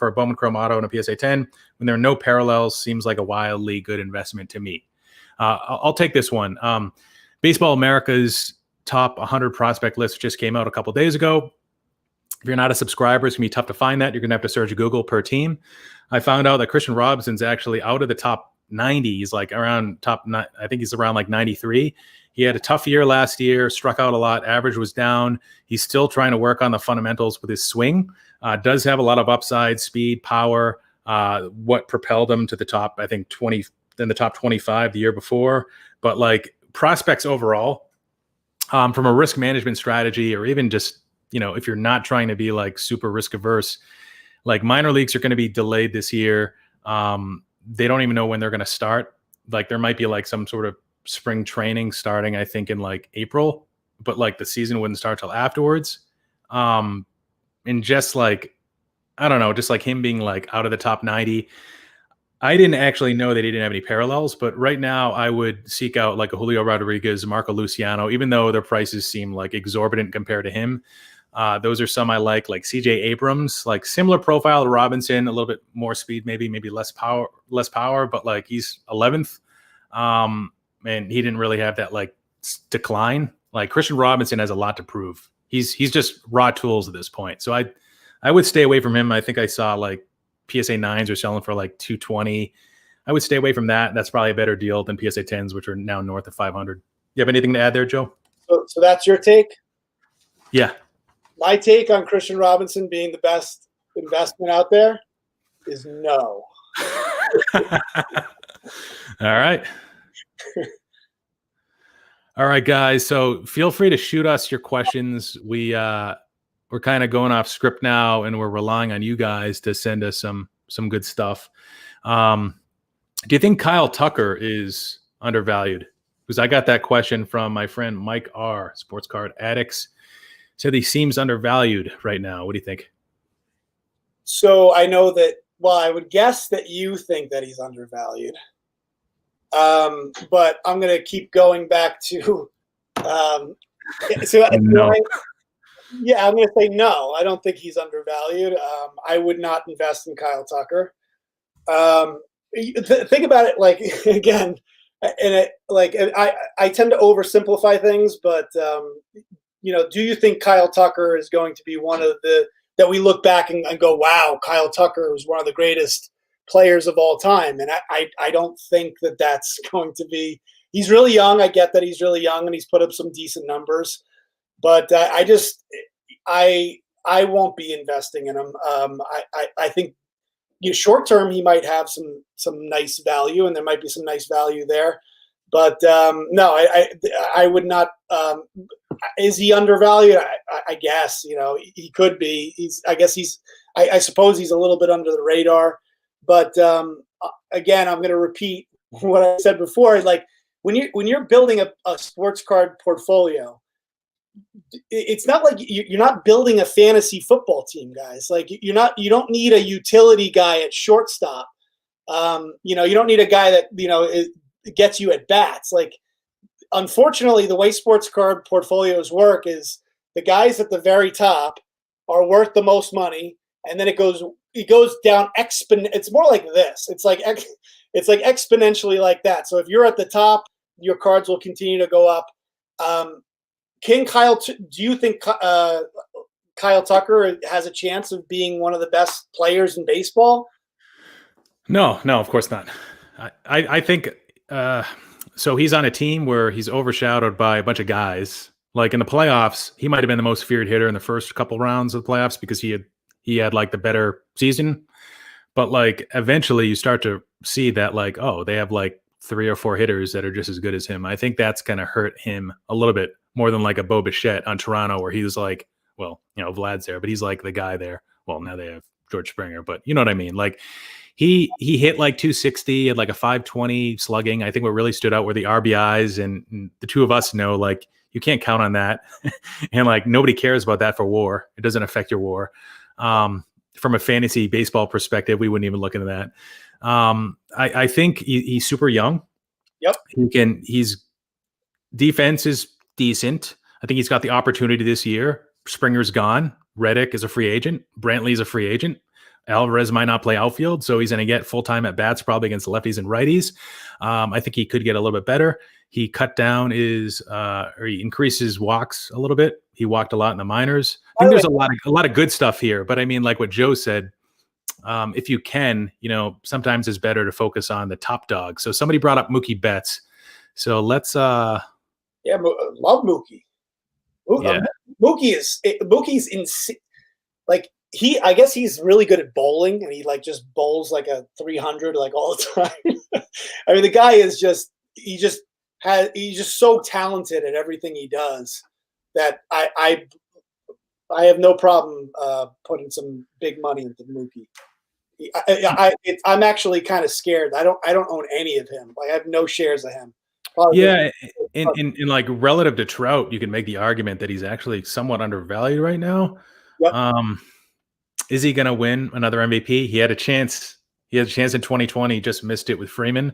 a Bowman Chrome auto and a PSA 10, when there are no parallels, seems like a wildly good investment to me. I'll take this one. Baseball America's top 100 prospect list just came out a couple days ago. If you're not a subscriber, it's going to be tough to find that. You're going to have to search Google per team. I found out that Christian Robinson's actually out of the top 90. He's like around I think he's around like 93. He had a tough year last year, struck out a lot. Average was down. He's still trying to work on the fundamentals with his swing. Does have a lot of upside, speed, power. What propelled him to the top, I think 20, in the top 25 the year before. But like prospects overall, from a risk management strategy, or even just, if you're not trying to be like super risk averse, like minor leagues are going to be delayed this year. They don't even know when they're going to start. Like there might be like some sort of spring training starting, I think in like April, but like the season wouldn't start till afterwards. And just like, I don't know, just like him being like out of the top 90. I didn't actually know that he didn't have any parallels, but right now I would seek out like a Julio Rodriguez, Marco Luciano, even though their prices seem like exorbitant compared to him. Those are some I like CJ Abrams, like similar profile to Robinson, a little bit more speed, maybe less power, but like he's 11th. And he didn't really have that like decline. Like Christian Robinson has a lot to prove. He's just raw tools at this point. So I would stay away from him. I think I saw like PSA 9s are selling for like 220. I would stay away from that. That's probably a better deal than PSA 10s, which are now north of 500. You have anything to add there, Joe? So that's your take? Yeah. My take on Christian Robinson being the best investment out there is no. All right. All right, guys. So feel free to shoot us your questions. We're kind of going off script now, and we're relying on you guys to send us some good stuff. Do you think Kyle Tucker is undervalued? Because I got that question from my friend Mike R, Sports Card Addicts. Said he seems undervalued right now. What do you think? So I know that Well, I would guess that you think that he's undervalued. But I'm going to keep going back to. No. Yeah, I'm going to say no. I don't think he's undervalued. I would not invest in Kyle Tucker. Think about it, like again, I tend to oversimplify things, but do you think Kyle Tucker is going to be one of the that we look back and go, wow, Kyle Tucker was one of the greatest players of all time? And I don't think that that's going to be. He's really young. I get that he's really young and he's put up some decent numbers, but I won't be investing in him. I think short term he might have some nice value, and there might be some nice value there. But no, I would not. Is he undervalued? I guess he could be. I suppose he's a little bit under the radar. But again, I'm going to repeat what I said before. Like when you're building a sports card portfolio, it's not like you're not building a fantasy football team, guys. Like you don't need a utility guy at shortstop. You don't need a guy that gets you at bats. Like, unfortunately, the way sports card portfolios work is the guys at the very top are worth the most money, and then it goes down It's more like this. It's like exponentially like that. So if you're at the top, your cards will continue to go up. Do you think Kyle Tucker has a chance of being one of the best players in baseball? No, of course not. I think so. He's on a team where he's overshadowed by a bunch of guys. Like in the playoffs, he might have been the most feared hitter in the first couple rounds of the playoffs because he had like the better season. But like eventually, you start to see that like, oh, they have like 3 or 4 hitters that are just as good as him. I think that's going to hurt him a little bit more than like a Bo Bichette on Toronto, where he was like, well, Vlad's there, but he's like the guy there. Well, now they have George Springer, but you know what I mean? Like he hit like 260 at like a 520 slugging. I think what really stood out were the RBIs, and the two of us know like you can't count on that. And like nobody cares about that for WAR. It doesn't affect your WAR. From a fantasy baseball perspective, we wouldn't even look into that. I think he's super young. Yep. His defense is decent. I think he's got the opportunity this year. Springer's gone. Reddick is a free agent. Brantley's a free agent. Alvarez might not play outfield, so he's going to get full-time at bats probably against lefties and righties. I think he could get a little bit better. He cut down he increased his walks a little bit. He walked a lot in the minors. I think there's a lot of good stuff here, but I mean, like what Joe said, if you can, sometimes it's better to focus on the top dog. So somebody brought up Mookie Betts. So let's love Mookie. Yeah. Mookie's insane. Like I guess he's really good at bowling, and he like just bowls like a 300 like all the time. I mean, the guy is he's just so talented at everything he does that I have no problem putting some big money into Mookie. I'm actually kind of scared. I don't own any of him. Like I have no shares of him. Yeah, in like relative to Trout, you can make the argument that he's actually somewhat undervalued right now. Yep. Is he going to win another MVP? He had a chance. He had a chance in 2020. Just missed it with Freeman.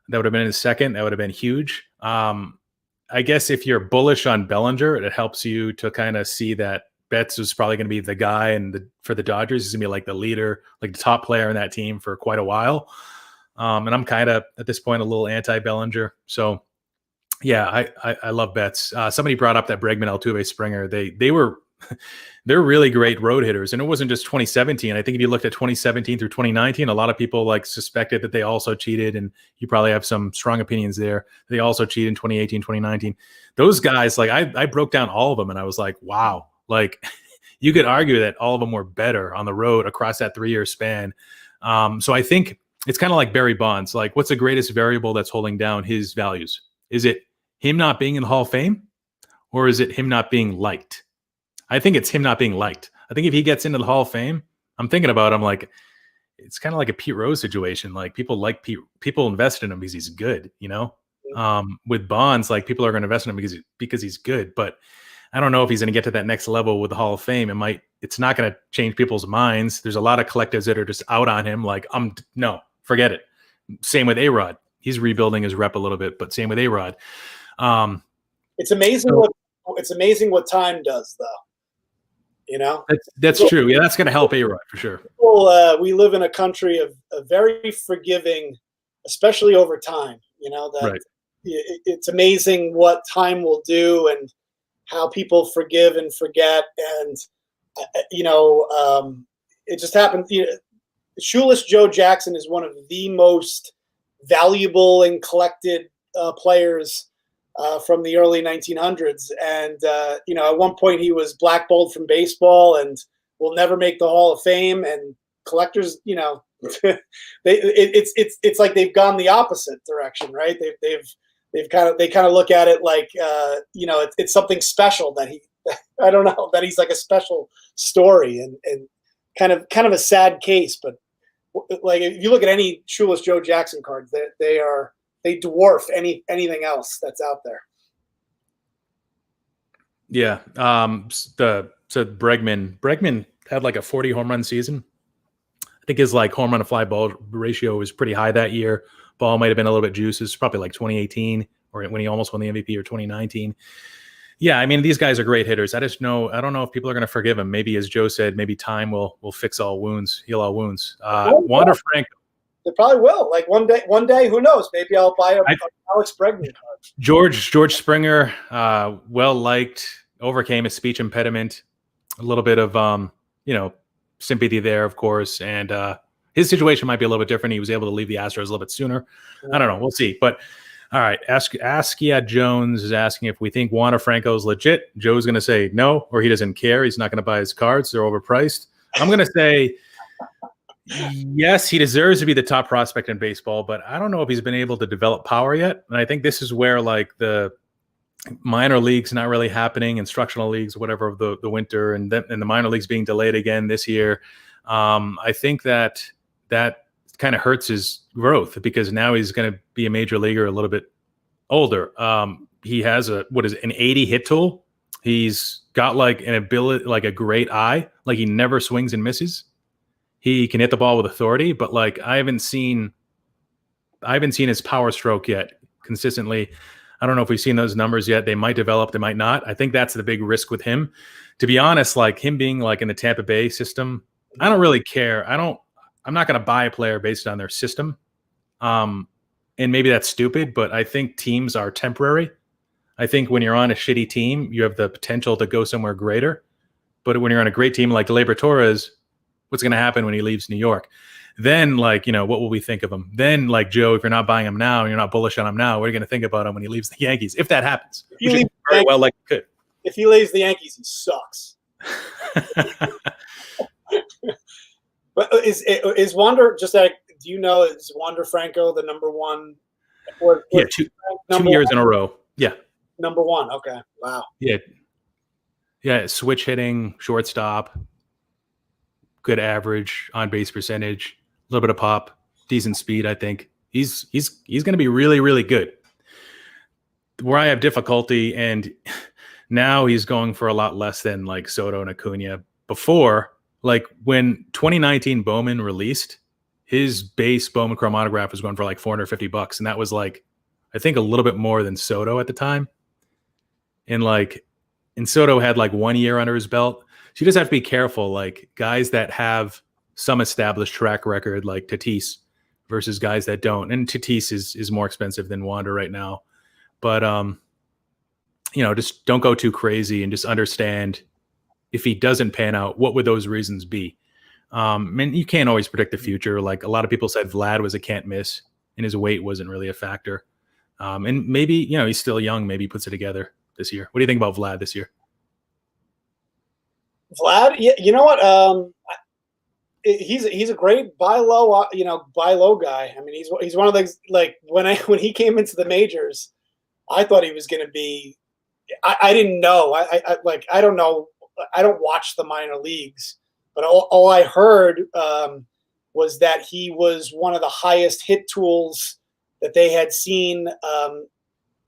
That would have been his second. That would have been huge. I guess if you're bullish on Bellinger, it helps you to kind of see that Betts is probably going to be the guy, and for the Dodgers, he's going to be like the leader, like the top player in that team for quite a while. And I'm kind of at this point a little anti-Bellinger. So yeah, I love Betts. Somebody brought up that Bregman, Altuve, Springer. They're really great road hitters, and it wasn't just 2017. I think if you looked at 2017 through 2019, a lot of people like suspected that they also cheated, and you probably have some strong opinions there. They also cheated in 2018, 2019. Those guys, like I broke down all of them, and I was like, wow, like you could argue that all of them were better on the road across that 3-year span. So I think it's kind of like Barry Bonds. Like, what's the greatest variable that's holding down his values? Is it him not being in the Hall of Fame, or is it him not being liked? I think it's him not being liked. I think if he gets into the Hall of Fame, I'm thinking about him like it's kind of like a Pete Rose situation. Like people like Pete, people invest in him because he's good, With Bonds, like people are going to invest in him because he's good. But I don't know if he's going to get to that next level with the Hall of Fame. It's not going to change people's minds. There's a lot of collectives that are just out on him. Like, no, forget it. Same with A-Rod. He's rebuilding his rep a little bit, but same with A-Rod. It's amazing what time does, though. You know, that's true. Yeah, that's going to help A-Rod for sure. We live in a country of very forgiving, especially over time. You know, that right. It's amazing what time will do and how people forgive and forget. And, it just happened. Shoeless Joe Jackson is one of the most valuable and collected players from the early 1900s. And, at one point he was blackballed from baseball and will never make the Hall of Fame. And collectors, it's like they've gone the opposite direction, right? They kind of look at it like, it's something special that I don't know, that he's like a special story and kind of a sad case. But like, if you look at any Shoeless Joe Jackson cards, they dwarf anything else that's out there. Yeah. So Bregman had like a 40 home run season. I think his like home run to fly ball ratio was pretty high that year. Ball might have been a little bit juice. It's probably like 2018 or when he almost won the MVP, or 2019. Yeah, I mean, these guys are great hitters. I don't know if people are going to forgive him. Maybe, as Joe said, maybe time will fix all wounds, heal all wounds. Wander Franco. They probably will. Like one day, who knows? Maybe I'll buy a Alex Bregman card. George Springer, well liked, overcame a speech impediment. A little bit of sympathy there, of course, and his situation might be a little bit different. He was able to leave the Astros a little bit sooner. I don't know. We'll see. But all right, Askia Jones is asking if we think Wander Franco is legit. Joe's going to say no, or he doesn't care. He's not going to buy his cards. They're overpriced. I'm going to say yes, he deserves to be the top prospect in baseball, but I don't know if he's been able to develop power yet. And I think this is where like the minor leagues not really happening, instructional leagues, whatever, of the winter, and the minor leagues being delayed again this year. I think that kind of hurts his growth because now he's going to be a major leaguer a little bit older. He has an 80 hit tool. He's got like an ability, like a great eye, like he never swings and misses. He can hit the ball with authority, but like I haven't seen his power stroke yet consistently. I don't know if we've seen those numbers yet. They might develop, they might not. I think that's the big risk with him. To be honest, like him being like in the Tampa Bay system, I don't really care. I'm not going to buy a player based on their system. And maybe that's stupid, but I think teams are temporary. I think when you're on a shitty team, you have the potential to go somewhere greater. But when you're on a great team like Gleyber Torres, what's going to happen when he leaves New York? Then, like, what will we think of him? Then, like, Joe, if you're not buying him now and you're not bullish on him now, what are you going to think about him when he leaves the Yankees? If that happens. If he leaves the Yankees, he sucks. But is Wander just like? Do you know, is Wander Franco the number one? Yeah, two years in a row. Yeah, number one. Okay, wow. Yeah. Switch hitting, shortstop, good average, on base percentage, a little bit of pop, decent speed. I think he's going to be really, really good. Where I have difficulty, and now he's going for a lot less than like Soto and Acuna. Before, like when 2019 Bowman released, his base Bowman chromatograph was going for like $450, and that was like, I think, a little bit more than Soto at the time. And Soto had like 1 year under his belt. So you just have to be careful, like guys that have some established track record, like Tatis, versus guys that don't. And Tatis is more expensive than Wander right now. But just don't go too crazy and just understand if he doesn't pan out, what would those reasons be? And you can't always predict the future. Like a lot of people said, Vlad was a can't miss, and his weight wasn't really a factor. And maybe, he's still young. Maybe he puts it together this year. What do you think about Vlad this year? Vlad, yeah, you know what? He's a great buy low guy. I mean, he's one of those, like when he came into the majors, I thought he was going to be. I didn't know. I don't know. I don't watch the minor leagues, but all I heard was that he was one of the highest hit tools that they had seen,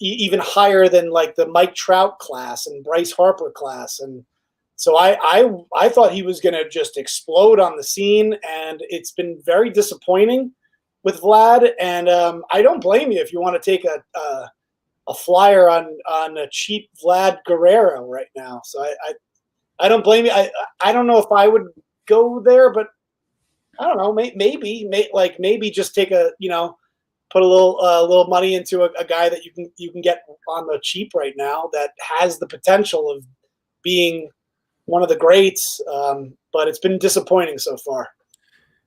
even higher than like the Mike Trout class and Bryce Harper class. And so I thought he was going to just explode on the scene, and it's been very disappointing with Vlad. And I don't blame you if you want to take a flyer on a cheap Vlad Guerrero right now. So I don't blame you. I don't know if I would go there, but I don't know. Maybe just take put a little money into a guy that you can get on the cheap right now that has the potential of being one of the greats. But it's been disappointing so far.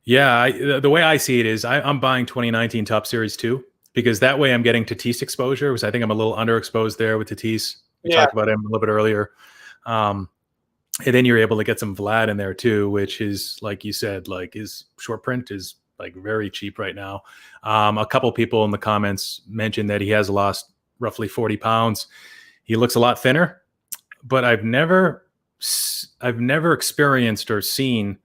Yeah, the way I see it is I'm buying 2019 Top Series 2 because that way I'm getting Tatis exposure, because I think I'm a little underexposed there with Tatis. We talked about him a little bit earlier. And then you're able to get some Vlad in there too, which is, like you said, like his short print is like very cheap right now. A couple people in the comments mentioned that he has lost roughly 40 pounds. He looks a lot thinner, but I've never experienced or seen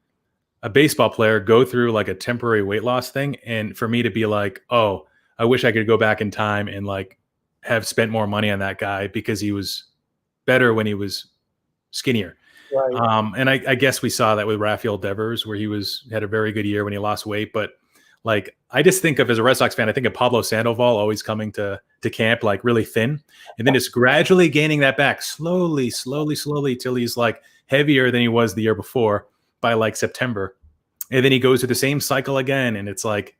a baseball player go through like a temporary weight loss thing, and for me to be like, oh, I wish I could go back in time and like have spent more money on that guy because he was better when he was skinnier. Right. And I guess we saw that with Rafael Devers, where he had a very good year when he lost weight. But like, I just think of, as a Red Sox fan, I think of Pablo Sandoval always coming to camp like really thin, and then just gradually gaining that back slowly till he's like heavier than he was the year before by like September. And then he goes through the same cycle again. And it's like,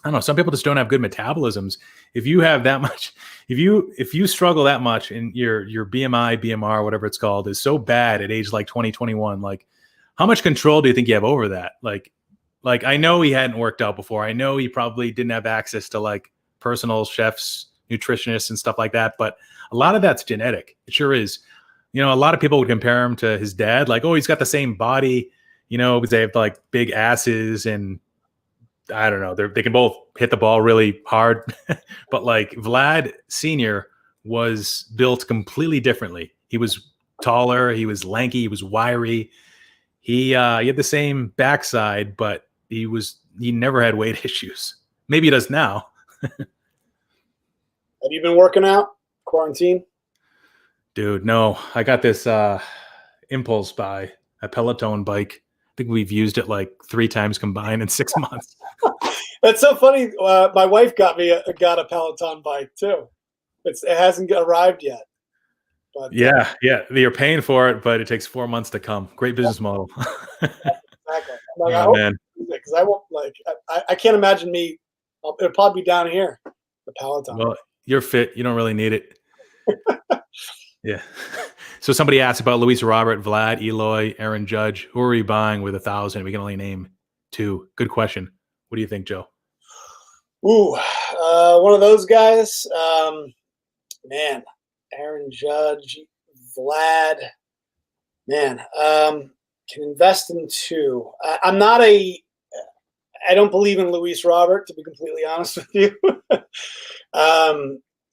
I don't know, some people just don't have good metabolisms. If you have that much, if you struggle that much and your BMI, BMR, whatever it's called, is so bad at age like 20, 21, like how much control do you think you have over that? Like I know he hadn't worked out before. I know he probably didn't have access to like personal chefs, nutritionists and stuff like that. But a lot of that's genetic. It sure is. A lot of people would compare him to his dad. Like, oh, he's got the same body, because they have like big asses and I don't know. They can both hit the ball really hard, but like Vlad Sr. was built completely differently. He was taller, he was lanky, he was wiry. He had the same backside, but he never had weight issues. Maybe he does now. Have you been working out quarantine? Dude, no. I got this impulse buy, a Peloton bike. I think we've used it like 3 times combined in 6 months. That's so funny. My wife got a Peloton bike too. It hasn't arrived yet. But, yeah. You're paying for it, but it takes 4 months to come. Great business model. Exactly. Like, oh, man. Because I won't I can't imagine me. It'll probably be down here. The Peloton. Well, you're fit. You don't really need it. Yeah. So somebody asked about Luis Robert, Vlad, Eloy, Aaron Judge. Who are we buying with 1,000? We can only name 2. Good question. What do you think, Joe? Ooh, one of those guys. Man, Aaron Judge, Vlad. Man, can invest in 2. I don't believe in Luis Robert, to be completely honest with you.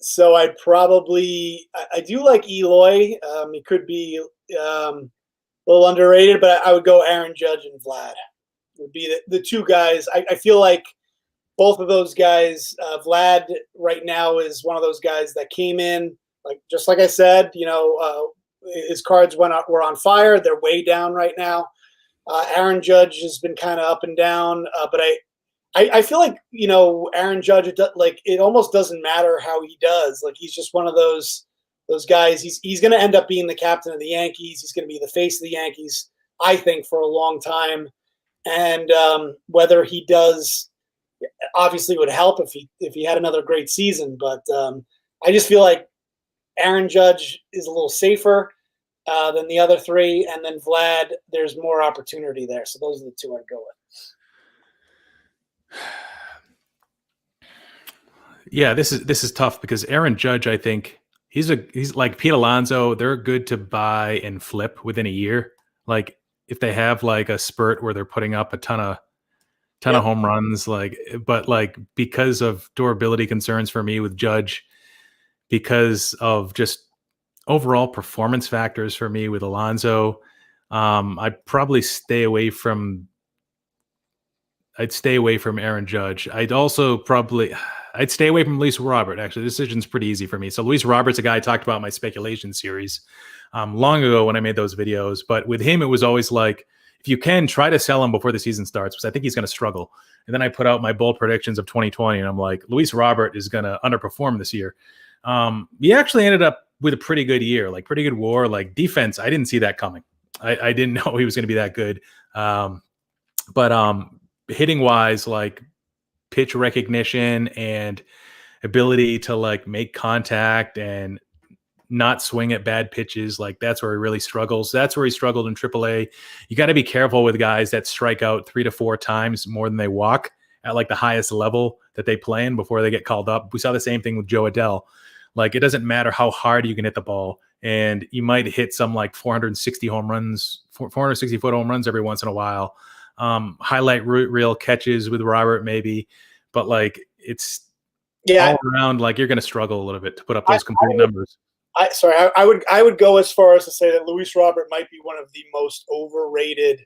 So I do like Eloy. He could be a little underrated, but I would go Aaron Judge and Vlad. Would be the 2 guys. I feel like both of those guys, Vlad right now is one of those guys that came in, just like I said, his cards were on fire. They're way down right now. Aaron Judge has been kind of up and down, but I feel like, Aaron Judge, it almost doesn't matter how he does. Like, he's just one of those guys. He's going to end up being the captain of the Yankees. He's going to be the face of the Yankees, I think, for a long time. And whether he does, obviously would help if he had another great season. But I just feel like Aaron Judge is a little safer than the other 3. And then Vlad, there's more opportunity there. So those are the 2 I'd go with. Yeah, this is tough because Aaron Judge, I think he's like Pete Alonso. They're good to buy and flip within a year. Like if they have like a spurt where they're putting up a ton of home runs, but because of durability concerns for me with Judge, because of just overall performance factors for me with Alonso, I'd stay away from Aaron Judge. I'd also probably, I'd stay away from Luis Robert. Actually, this decision's pretty easy for me. So Luis Robert's a guy I talked about in my speculation series long ago when I made those videos. But with him, it was always like, if you can, try to sell him before the season starts, because I think he's going to struggle. And then I put out my bold predictions of 2020, and I'm like, Luis Robert is going to underperform this year. He actually ended up with a pretty good year, like pretty good WAR, like defense. I didn't see that coming. I didn't know he was going to be that good. But hitting wise, like pitch recognition and ability to like make contact and not swing at bad pitches, like that's where he really struggles. That's where he struggled in AAA. You got to be careful with guys that strike out 3 to 4 times more than they walk at like the highest level that they play in before they get called up. We saw the same thing with Joe Adell. Like, it doesn't matter how hard you can hit the ball, and you might hit some like 460 home runs, 460 foot home runs every once in a while. Highlight reel catches with Robert maybe, but like it's all around, like you're going to struggle a little bit to put up those complete numbers. I would go as far as to say that Luis Robert might be one of the most overrated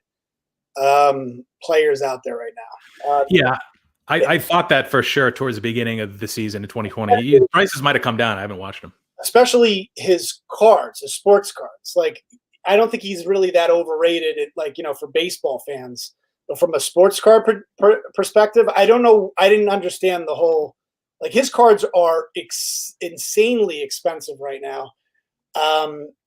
players out there right now. I thought that for sure towards the beginning of the season in 2020. His prices might have come down. I haven't watched them. Especially his cards, his sports cards. Like, I don't think he's really that overrated, for baseball fans. But from a sports card perspective, I don't know. I didn't understand the whole – like, his cards are insanely expensive right now.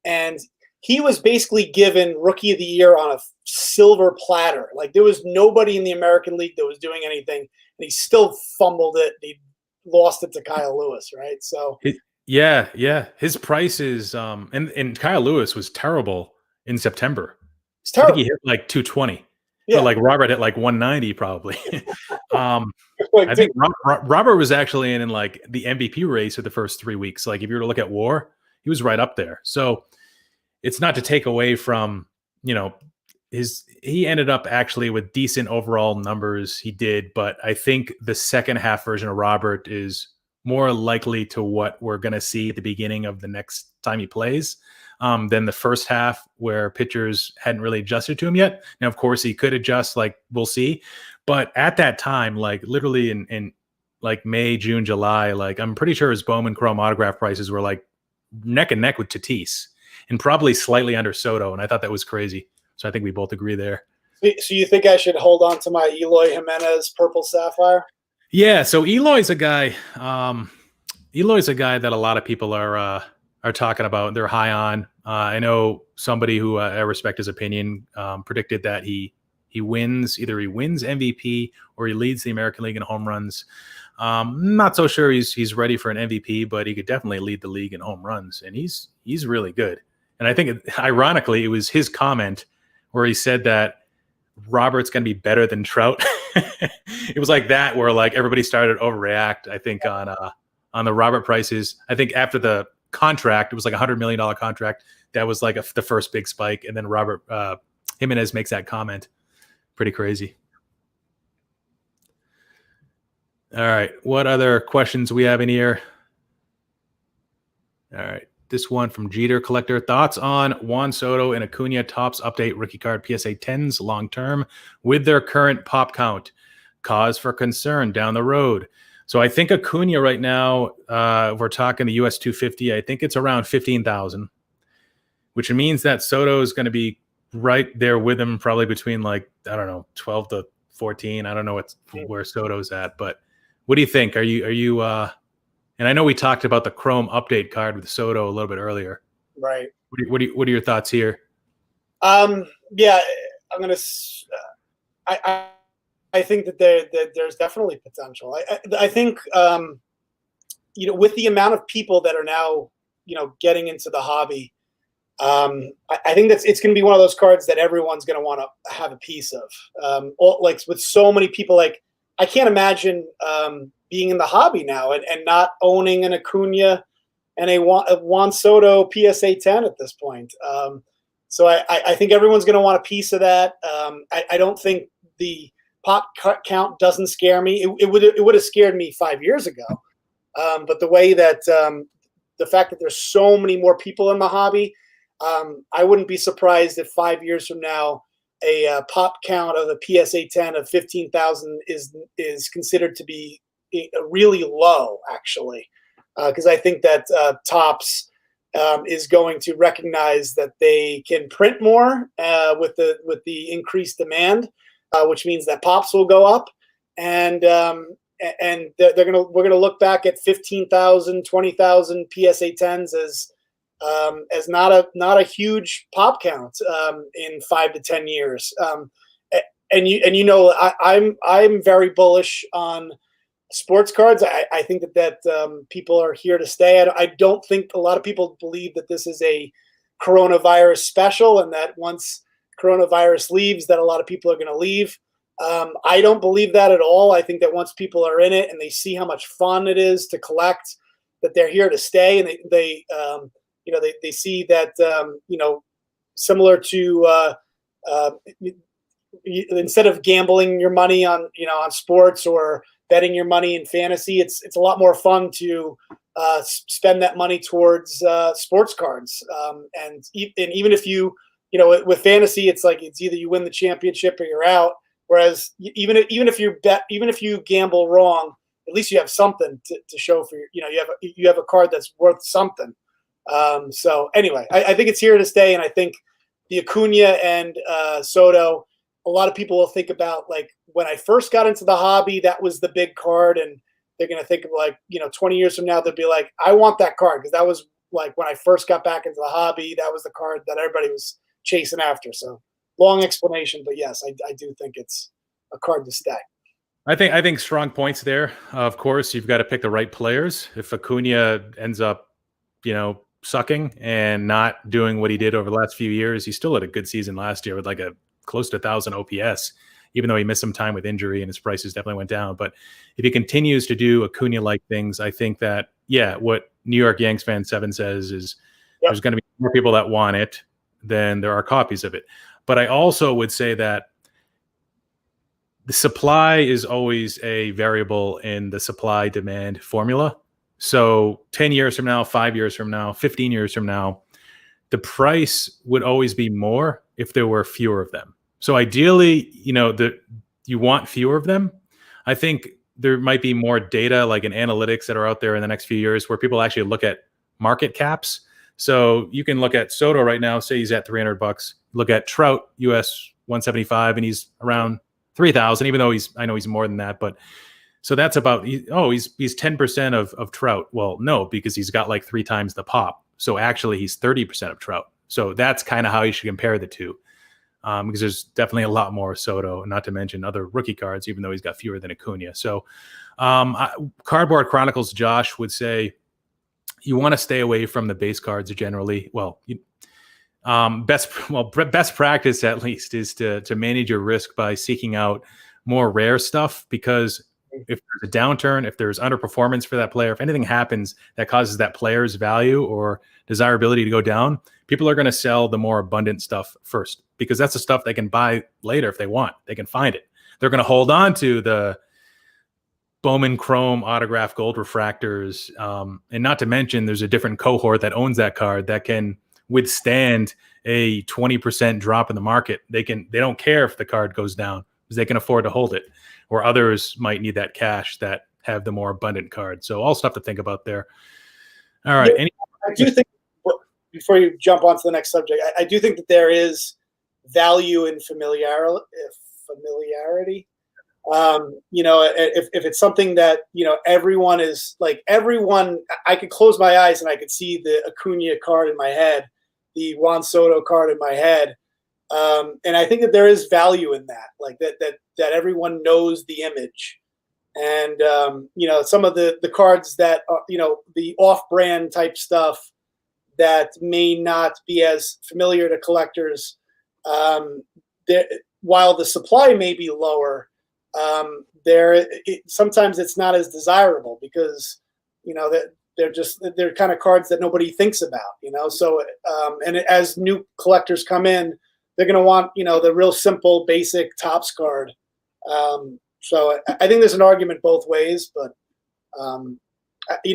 And he was basically given Rookie of the Year on a silver platter. Like, there was nobody in the American League that was doing anything, and he still fumbled it. He lost it to Kyle Lewis, right? So yeah. His price is and Kyle Lewis was terrible in September. It's terrible. I think he hit like 220. Yeah. But like Robert hit like 190 probably. I think Robert was actually in like the MVP race for the first 3 weeks. Like, if you were to look at WAR, he was right up there. So it's not to take away from, he ended up actually with decent overall numbers. He did, but I think the second half version of Robert is more likely to what we're going to see at the beginning of the next time he plays than the first half, where pitchers hadn't really adjusted to him yet. Now, of course, he could adjust, like we'll see. But at that time, like literally in like May, June, July, like I'm pretty sure his Bowman Chrome autograph prices were like neck and neck with Tatis and probably slightly under Soto. And I thought that was crazy. So I think we both agree there. So you think I should hold on to my Eloy Jimenez Purple Sapphire? Yeah. So Eloy's a guy that a lot of people are talking about. They're high on. I know somebody who I respect his opinion predicted that he wins MVP or he leads the American League in home runs. Not so sure he's ready for an MVP, but he could definitely lead the league in home runs, and he's really good. And I think ironically, it was his comment where he said that Robert's going to be better than Trout. It was like that, where like everybody started to overreact, I think, on the Robert prices. I think after the contract, it was like $100 million contract. That was like the first big spike. And then Robert Jimenez makes that comment. Pretty crazy. All right. What other questions we have in here? All right. This one from Jeter Collector. Thoughts on Juan Soto and Acuna Topps update rookie card PSA 10s long term with their current pop count? Cause for concern down the road. So I think Acuna right now, if we're talking the US 250, I think it's around 15,000, which means that Soto is going to be right there with him, probably between like, I don't know, 12 to 14. I don't know where Soto's at, but what do you think? Are you and I know we talked about the Chrome update card with Soto a little bit earlier. Right. What are your thoughts here? Yeah, I'm going to, I think that there's definitely potential. I think, with the amount of people that are now, getting into the hobby, I think it's going to be one of those cards that everyone's going to want to have a piece of. Like with so many people, like I can't imagine being in the hobby now and not owning an Acuna and a Juan Soto PSA 10 at this point. So I think everyone's going to want a piece of that. I don't think the pop count doesn't scare me. It would have scared me 5 years ago. But the way that the fact that there's so many more people in the hobby, I wouldn't be surprised if 5 years from now a pop count of a PSA 10 of 15,000 is considered to be really low, actually, because I think that Topps is going to recognize that they can print more with the increased demand, which means that pops will go up, and we're gonna look back at 15,000, 20,000 PSA 10s as not a huge pop count in 5 to 10 years. I'm very bullish on sports cards. I think that people are here to stay. I don't think a lot of people believe that this is a coronavirus special, and that once coronavirus leaves, that a lot of people are going to leave. I don't believe that at all. I think that once people are in it and they see how much fun it is to collect, that they're here to stay, and they see that similar to instead of gambling your money on sports or betting your money in fantasy, it's a lot more fun to spend that money towards sports cards. And even if with fantasy, it's like it's either you win the championship or you're out. Whereas even if you gamble wrong, at least you have something to show for you have a card that's worth something. So anyway, I think it's here to stay, and I think the Acuna and Soto, a lot of people will think about, like, when I first got into the hobby, that was the big card, and they're going to think of, like, 20 years from now, they'll be like, I want that card, because that was like when I first got back into the hobby, that was the card that everybody was chasing after. So long explanation, but yes, I do think it's a card to stay. I think strong points there. Of course, you've got to pick the right players. If Acuna ends up, sucking and not doing what he did over the last few years, he still had a good season last year with like a close to 1,000 OPS, even though he missed some time with injury and his prices definitely went down. But if he continues to do Acuna-like things, I think that, what New York Yanks fan 7 says is there's going to be more people that want it than there are copies of it. But I also would say that the supply is always a variable in the supply-demand formula. So 10 years from now, 5 years from now, 15 years from now, the price would always be more if there were fewer of them. So ideally, you want fewer of them. I think there might be more data, like in analytics, that are out there in the next few years where people actually look at market caps. So you can look at Soto right now, say he's at $300. Look at Trout, US 175, and he's around 3,000, even though I know he's more than that. But so that's about, he's 10% of Trout. Well, no, because he's got like 3 times the pop. So actually he's 30% of Trout. So that's kind of how you should compare the two. Because there's definitely a lot more Soto, not to mention other rookie cards, even though he's got fewer than Acuna. So Cardboard Chronicles Josh would say you want to stay away from the base cards generally. Well, best practice at least is to manage your risk by seeking out more rare stuff, because if there's a downturn, if there's underperformance for that player, if anything happens that causes that player's value or desirability to go down, people are going to sell the more abundant stuff first, because that's the stuff they can buy later if they want. They can find it. They're going to hold on to the Bowman Chrome autograph gold refractors. And not to mention, there's a different cohort that owns that card that can withstand a 20% drop in the market. They don't care if the card goes down because they can afford to hold it, or others might need that cash that have the more abundant card. So all stuff to think about there. All right. I do think, before you jump on to the next subject, I do think that there is value in familiarity. If it's something that, everyone is like, I could close my eyes and I could see the Acuna card in my head, the Juan Soto card in my head. And I think that there is value in that, like that everyone knows the image. And, some of the cards that are, the off-brand type stuff that may not be as familiar to collectors, while the supply may be lower, sometimes it's not as desirable because, they're kind of cards that nobody thinks about, so, and as new collectors come in, they're going to want, the real simple, basic Topps card. So I think there's an argument both ways, but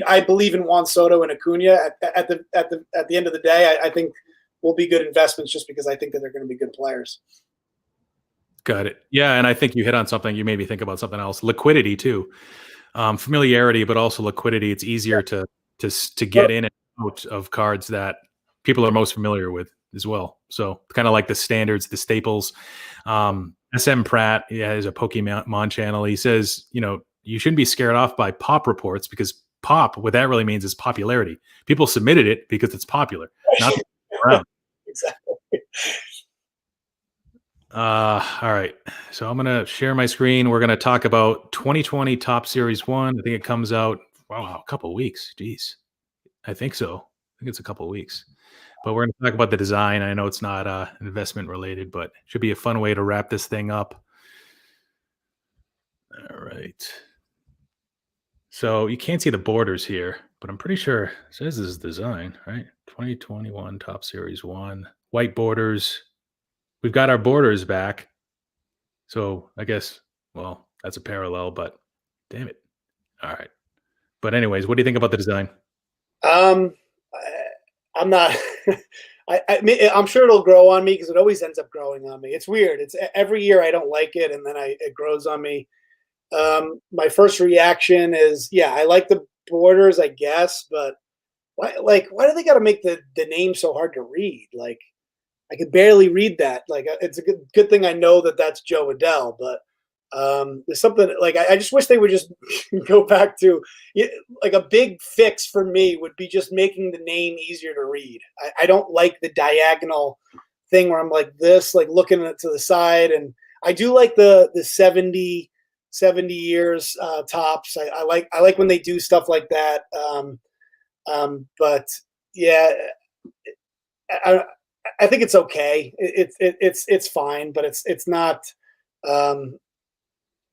I believe in Juan Soto and Acuna. At the end of the day, I think will be good investments just because I think that they're going to be good players. Got it. Yeah, and I think you hit on something. You made me think about something else. Liquidity too. familiarity, but also liquidity. It's easier to get in and out of cards that people are most familiar with as well. So kind of like the standards, the staples. SM Pratt, yeah, is a Pokemon channel. He says, you shouldn't be scared off by pop reports, because pop, what that really means is popularity. People submitted it because it's popular, not around. Exactly. All right. So I'm gonna share my screen. We're gonna talk about 2020 Top Series 1. I think it comes out, wow, a couple of weeks. Jeez. I think so. I think it's a couple of weeks. But we're gonna talk about the design. I know it's not investment related, but it should be a fun way to wrap this thing up. All right. So you can't see the borders here, but I'm pretty sure it says this is design, right? 2021 Top Series 1. White borders. We've got our borders back. So I guess, well, that's a parallel, but damn it. All right. But anyways, what do you think about the design? Um, I'm not. I'm sure it'll grow on me, because it always ends up growing on me. It's weird. It's every year I don't like it, and then it grows on me. My first reaction is, yeah, I like the borders, I guess, but why do they got to make the name so hard to read? Like, I could barely read that. Like, it's a good thing I know that that's Joe Adele, but there's something like I just wish they would just go back to, like, a big fix for me would be just making the name easier to read. I don't like the diagonal thing where I'm like this, like looking to the side, and I do like the 70 years tops. I like when they do stuff like that. But yeah, I think it's okay. It's fine, but it's not.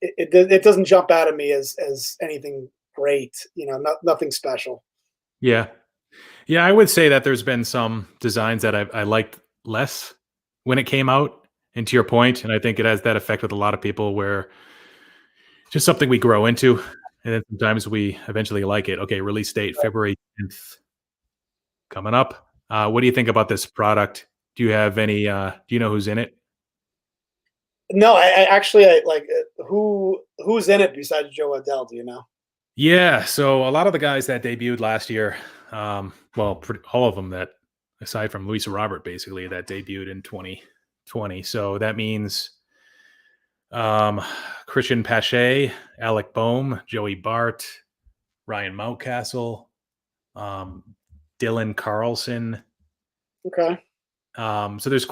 It doesn't jump out at me as anything great. Nothing special. Yeah. Yeah, I would say that there's been some designs that I liked less when it came out. And to your point, and I think it has that effect with a lot of people, where it's just something we grow into. And then sometimes we eventually like it. Okay, release date, February 10th coming up. What do you think about this product? Do you have any, do you know who's in it? No, I actually I like who's in it besides Joe Adele. Do you know? Yeah, so a lot of the guys that debuted last year, well, all of them that, aside from Luis Robert, basically, that debuted in 2020. So that means Christian Pache, Alec Bohm, Joey Bart, Ryan Mountcastle, um, Dylan Carlson. Okay. So there's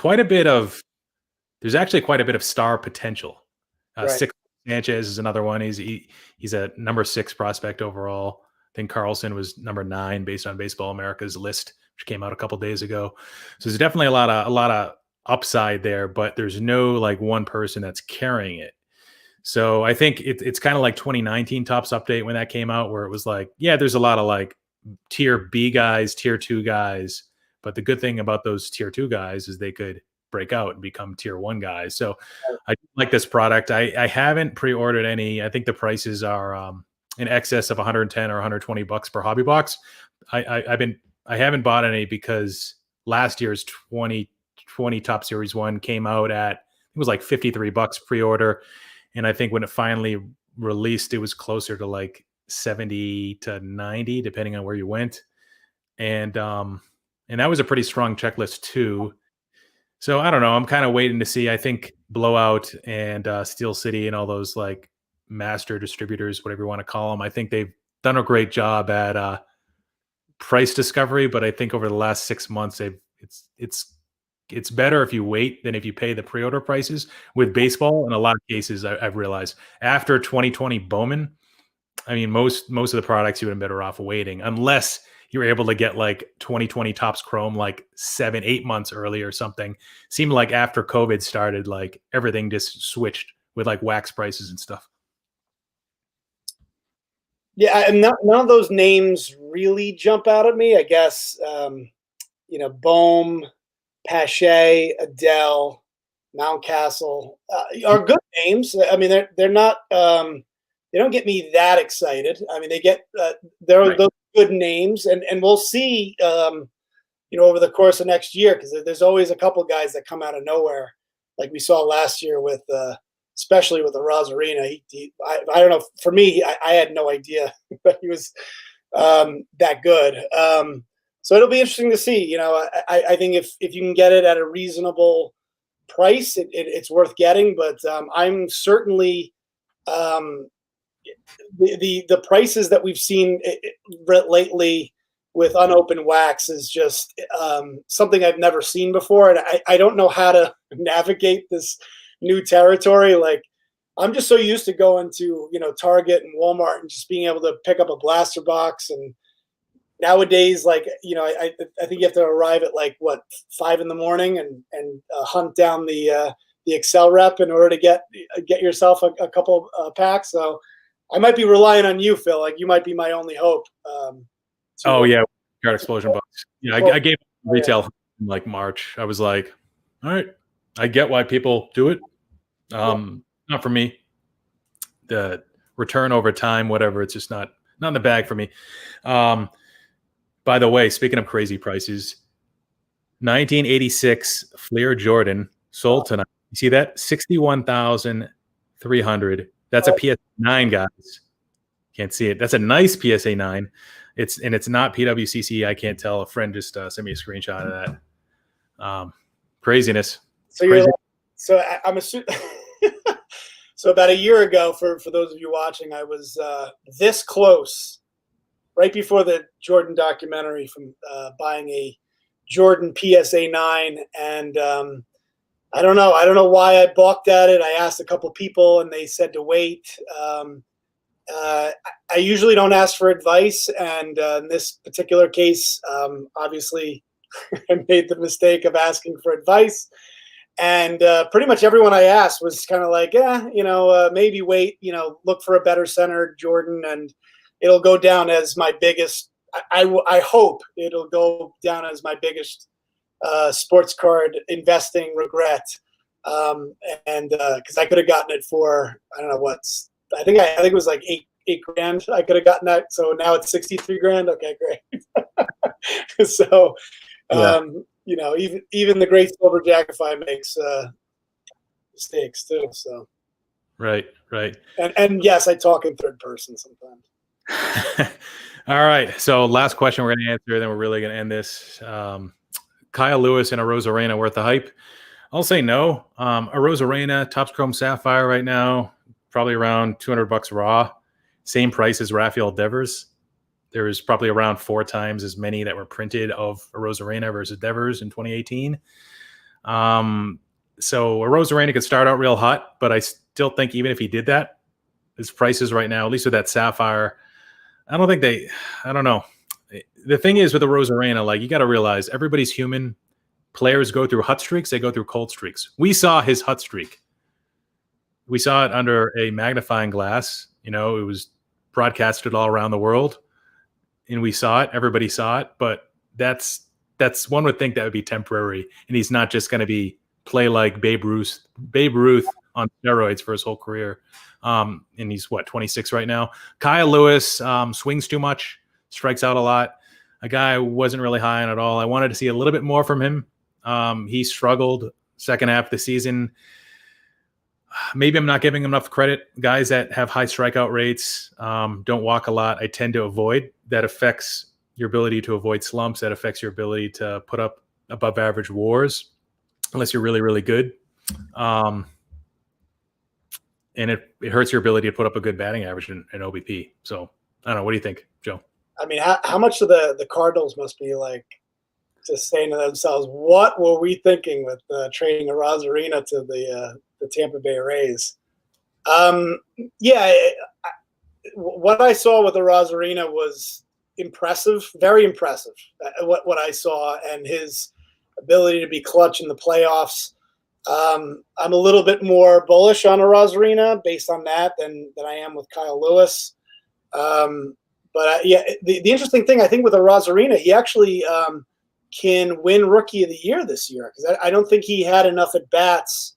actually quite a bit of star potential. Right. Six Sanchez is another one. He's a number 6 prospect overall. I think Carlson was number 9 based on Baseball America's list, which came out a couple days ago. So there's definitely a lot of upside there, but there's no like one person that's carrying it. So I think it's kind of like 2019 Topps update when that came out, where it was like, yeah, there's a lot of like tier B guys, tier 2 guys, but the good thing about those tier 2 guys is they could break out and become tier 1 guys. So I like this product. I haven't pre-ordered any. I think the prices are in excess of 110 or 120 bucks per hobby box. I haven't bought any because last year's 2020 Top Series 1 came out at, it was like 53 bucks pre-order, and I think when it finally released, it was closer to like 70 to 90 depending on where you went. And that was a pretty strong checklist too. So I don't know. I'm kind of waiting to see. I think Blowout and Steel City and all those like master distributors, whatever you want to call them, I think they've done a great job at price discovery. But I think over the last 6 months, it's better if you wait than if you pay the pre-order prices with baseball. In a lot of cases, I've realized after 2020 Bowman, I mean, most of the products you would have been better off waiting, unless you were able to get like 2020 Topps Chrome like 7-8 months early or something. Seemed like after COVID started, like everything just switched with like wax prices and stuff. Yeah, and none of those names really jump out at me. I guess Bohm, Pache, Adele, Mountcastle are good names. I mean, they're not. They don't get me that excited. I mean, they're Right. those good names, and we'll see. Over the course of next year, because there's always a couple guys that come out of nowhere, like we saw last year with especially with the Rosarina. I don't know. For me, I had no idea that he was that good. So it'll be interesting to see. You know, I think if you can get it at a reasonable price, it's worth getting. But I'm certainly the prices that we've seen lately with unopened wax is just something I've never seen before, and I don't know how to navigate this new territory. Like, I'm just so used to going to, you know, Target and Walmart and just being able to pick up a blaster box. And nowadays, like, you know, I think you have to arrive at like 5 in the morning and hunt down the Excel rep in order to get yourself a couple packs. So I might be relying on you, Phil. Like, you might be my only hope. Oh yeah, card explosion box. Yeah, I gave retail in like March. I was like, all right, I get why people do it. Not for me. The return over time, whatever, it's just not in the bag for me. By the way, speaking of crazy prices, 1986 Fleer Jordan sold tonight. You see that? 61,300. That's a PSA 9, guys. Can't see it. That's a nice PSA 9. It's not PWCC. I can't tell. A friend just sent me a screenshot of that. Craziness. So I'm assuming. So about a year ago, for those of you watching, I was this close, right before the Jordan documentary, from buying a Jordan PSA 9, and I don't know why I balked at it. I asked a couple people, and they said to wait. I usually don't ask for advice, and in this particular case, obviously, I made the mistake of asking for advice. And pretty much everyone I asked was kind of like, maybe wait, look for a better center Jordan, and it'll go down as my biggest. I hope it'll go down as my biggest sports card investing regret. And because I could have gotten it for, I don't know what, I think it was like eight grand. I could have gotten that. So now it's 63 grand. Okay, great. So, even the great SilverJackify makes mistakes too. So, right. And yes, I talk in third person sometimes. All right. So last question we're going to answer, then we're really going to end this. Kyle Lewis and a Rosarena worth the hype? I'll say no. A Rosarena Topps Chrome Sapphire right now, probably around $200 raw. Same price as Rafael Devers. There was probably around 4 times as many that were printed of a Rosarena versus Devers in 2018. So a Rosarena could start out real hot, but I still think even if he did that, his prices right now, at least with that Sapphire, I don't know. The thing is with the Rosarena, like, you got to realize everybody's human. Players go through hot streaks. They go through cold streaks. We saw his hot streak. We saw it under a magnifying glass. It was broadcasted all around the world, and we saw it. Everybody saw it, but that's one would think that would be temporary, and he's not just going to play like Babe Ruth on steroids for his whole career. And he's 26 right now. Kyle Lewis swings too much, strikes out a lot. A guy I wasn't really high on at all. I wanted to see a little bit more from him. He struggled second half of the season. Maybe I'm not giving him enough credit. Guys that have high strikeout rates, don't walk a lot, I tend to avoid. That affects your ability to avoid slumps. That affects your ability to put up above average WARs, unless you're really, really good. And it hurts your ability to put up a good batting average in OBP. So I don't know. What do you think, Joe? I mean, how much of the Cardinals must be like just saying to themselves, what were we thinking with trading a Rosarena to the Tampa Bay Rays? What I saw with the Rosarena was impressive, very impressive. What I saw, and his ability to be clutch in the playoffs. I'm a little bit more bullish on a Rosarena based on that than I am with Kyle Lewis. But the interesting thing, I think, with a Rosarena, he actually can win Rookie of the Year this year, because I don't think he had enough at bats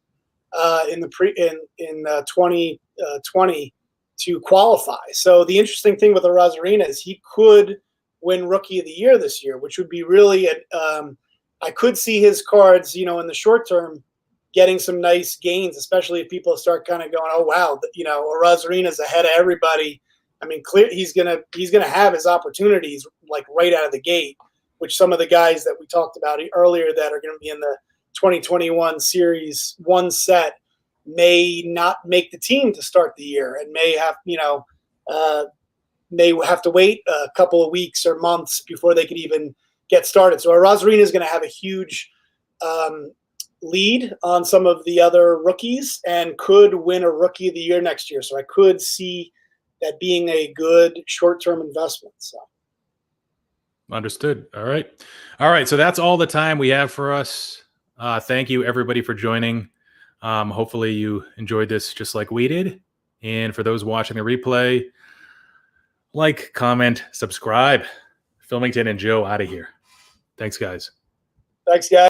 in 2020 to qualify. So the interesting thing with a Rosarena is he could win Rookie of the Year this year, which would be really I could see his cards, in the short term, getting some nice gains, especially if people start kind of going, oh wow, Arozarena's ahead of everybody. I mean, he's gonna have his opportunities like right out of the gate, which some of the guys that we talked about earlier that are going to be in the 2021 Series 1 set may not make the team to start the year and may have to wait a couple of weeks or months before they could even get started. So Arozarena is going to have a huge lead on some of the other rookies and could win a Rookie of the Year next year. So I could see that being a good short-term investment. So. Understood. All right. So that's all the time we have for us. Thank you, everybody, for joining. Hopefully you enjoyed this just like we did. And for those watching the replay, like, comment, subscribe. Filmington and Joe out of here. Thanks, guys. Thanks, guys.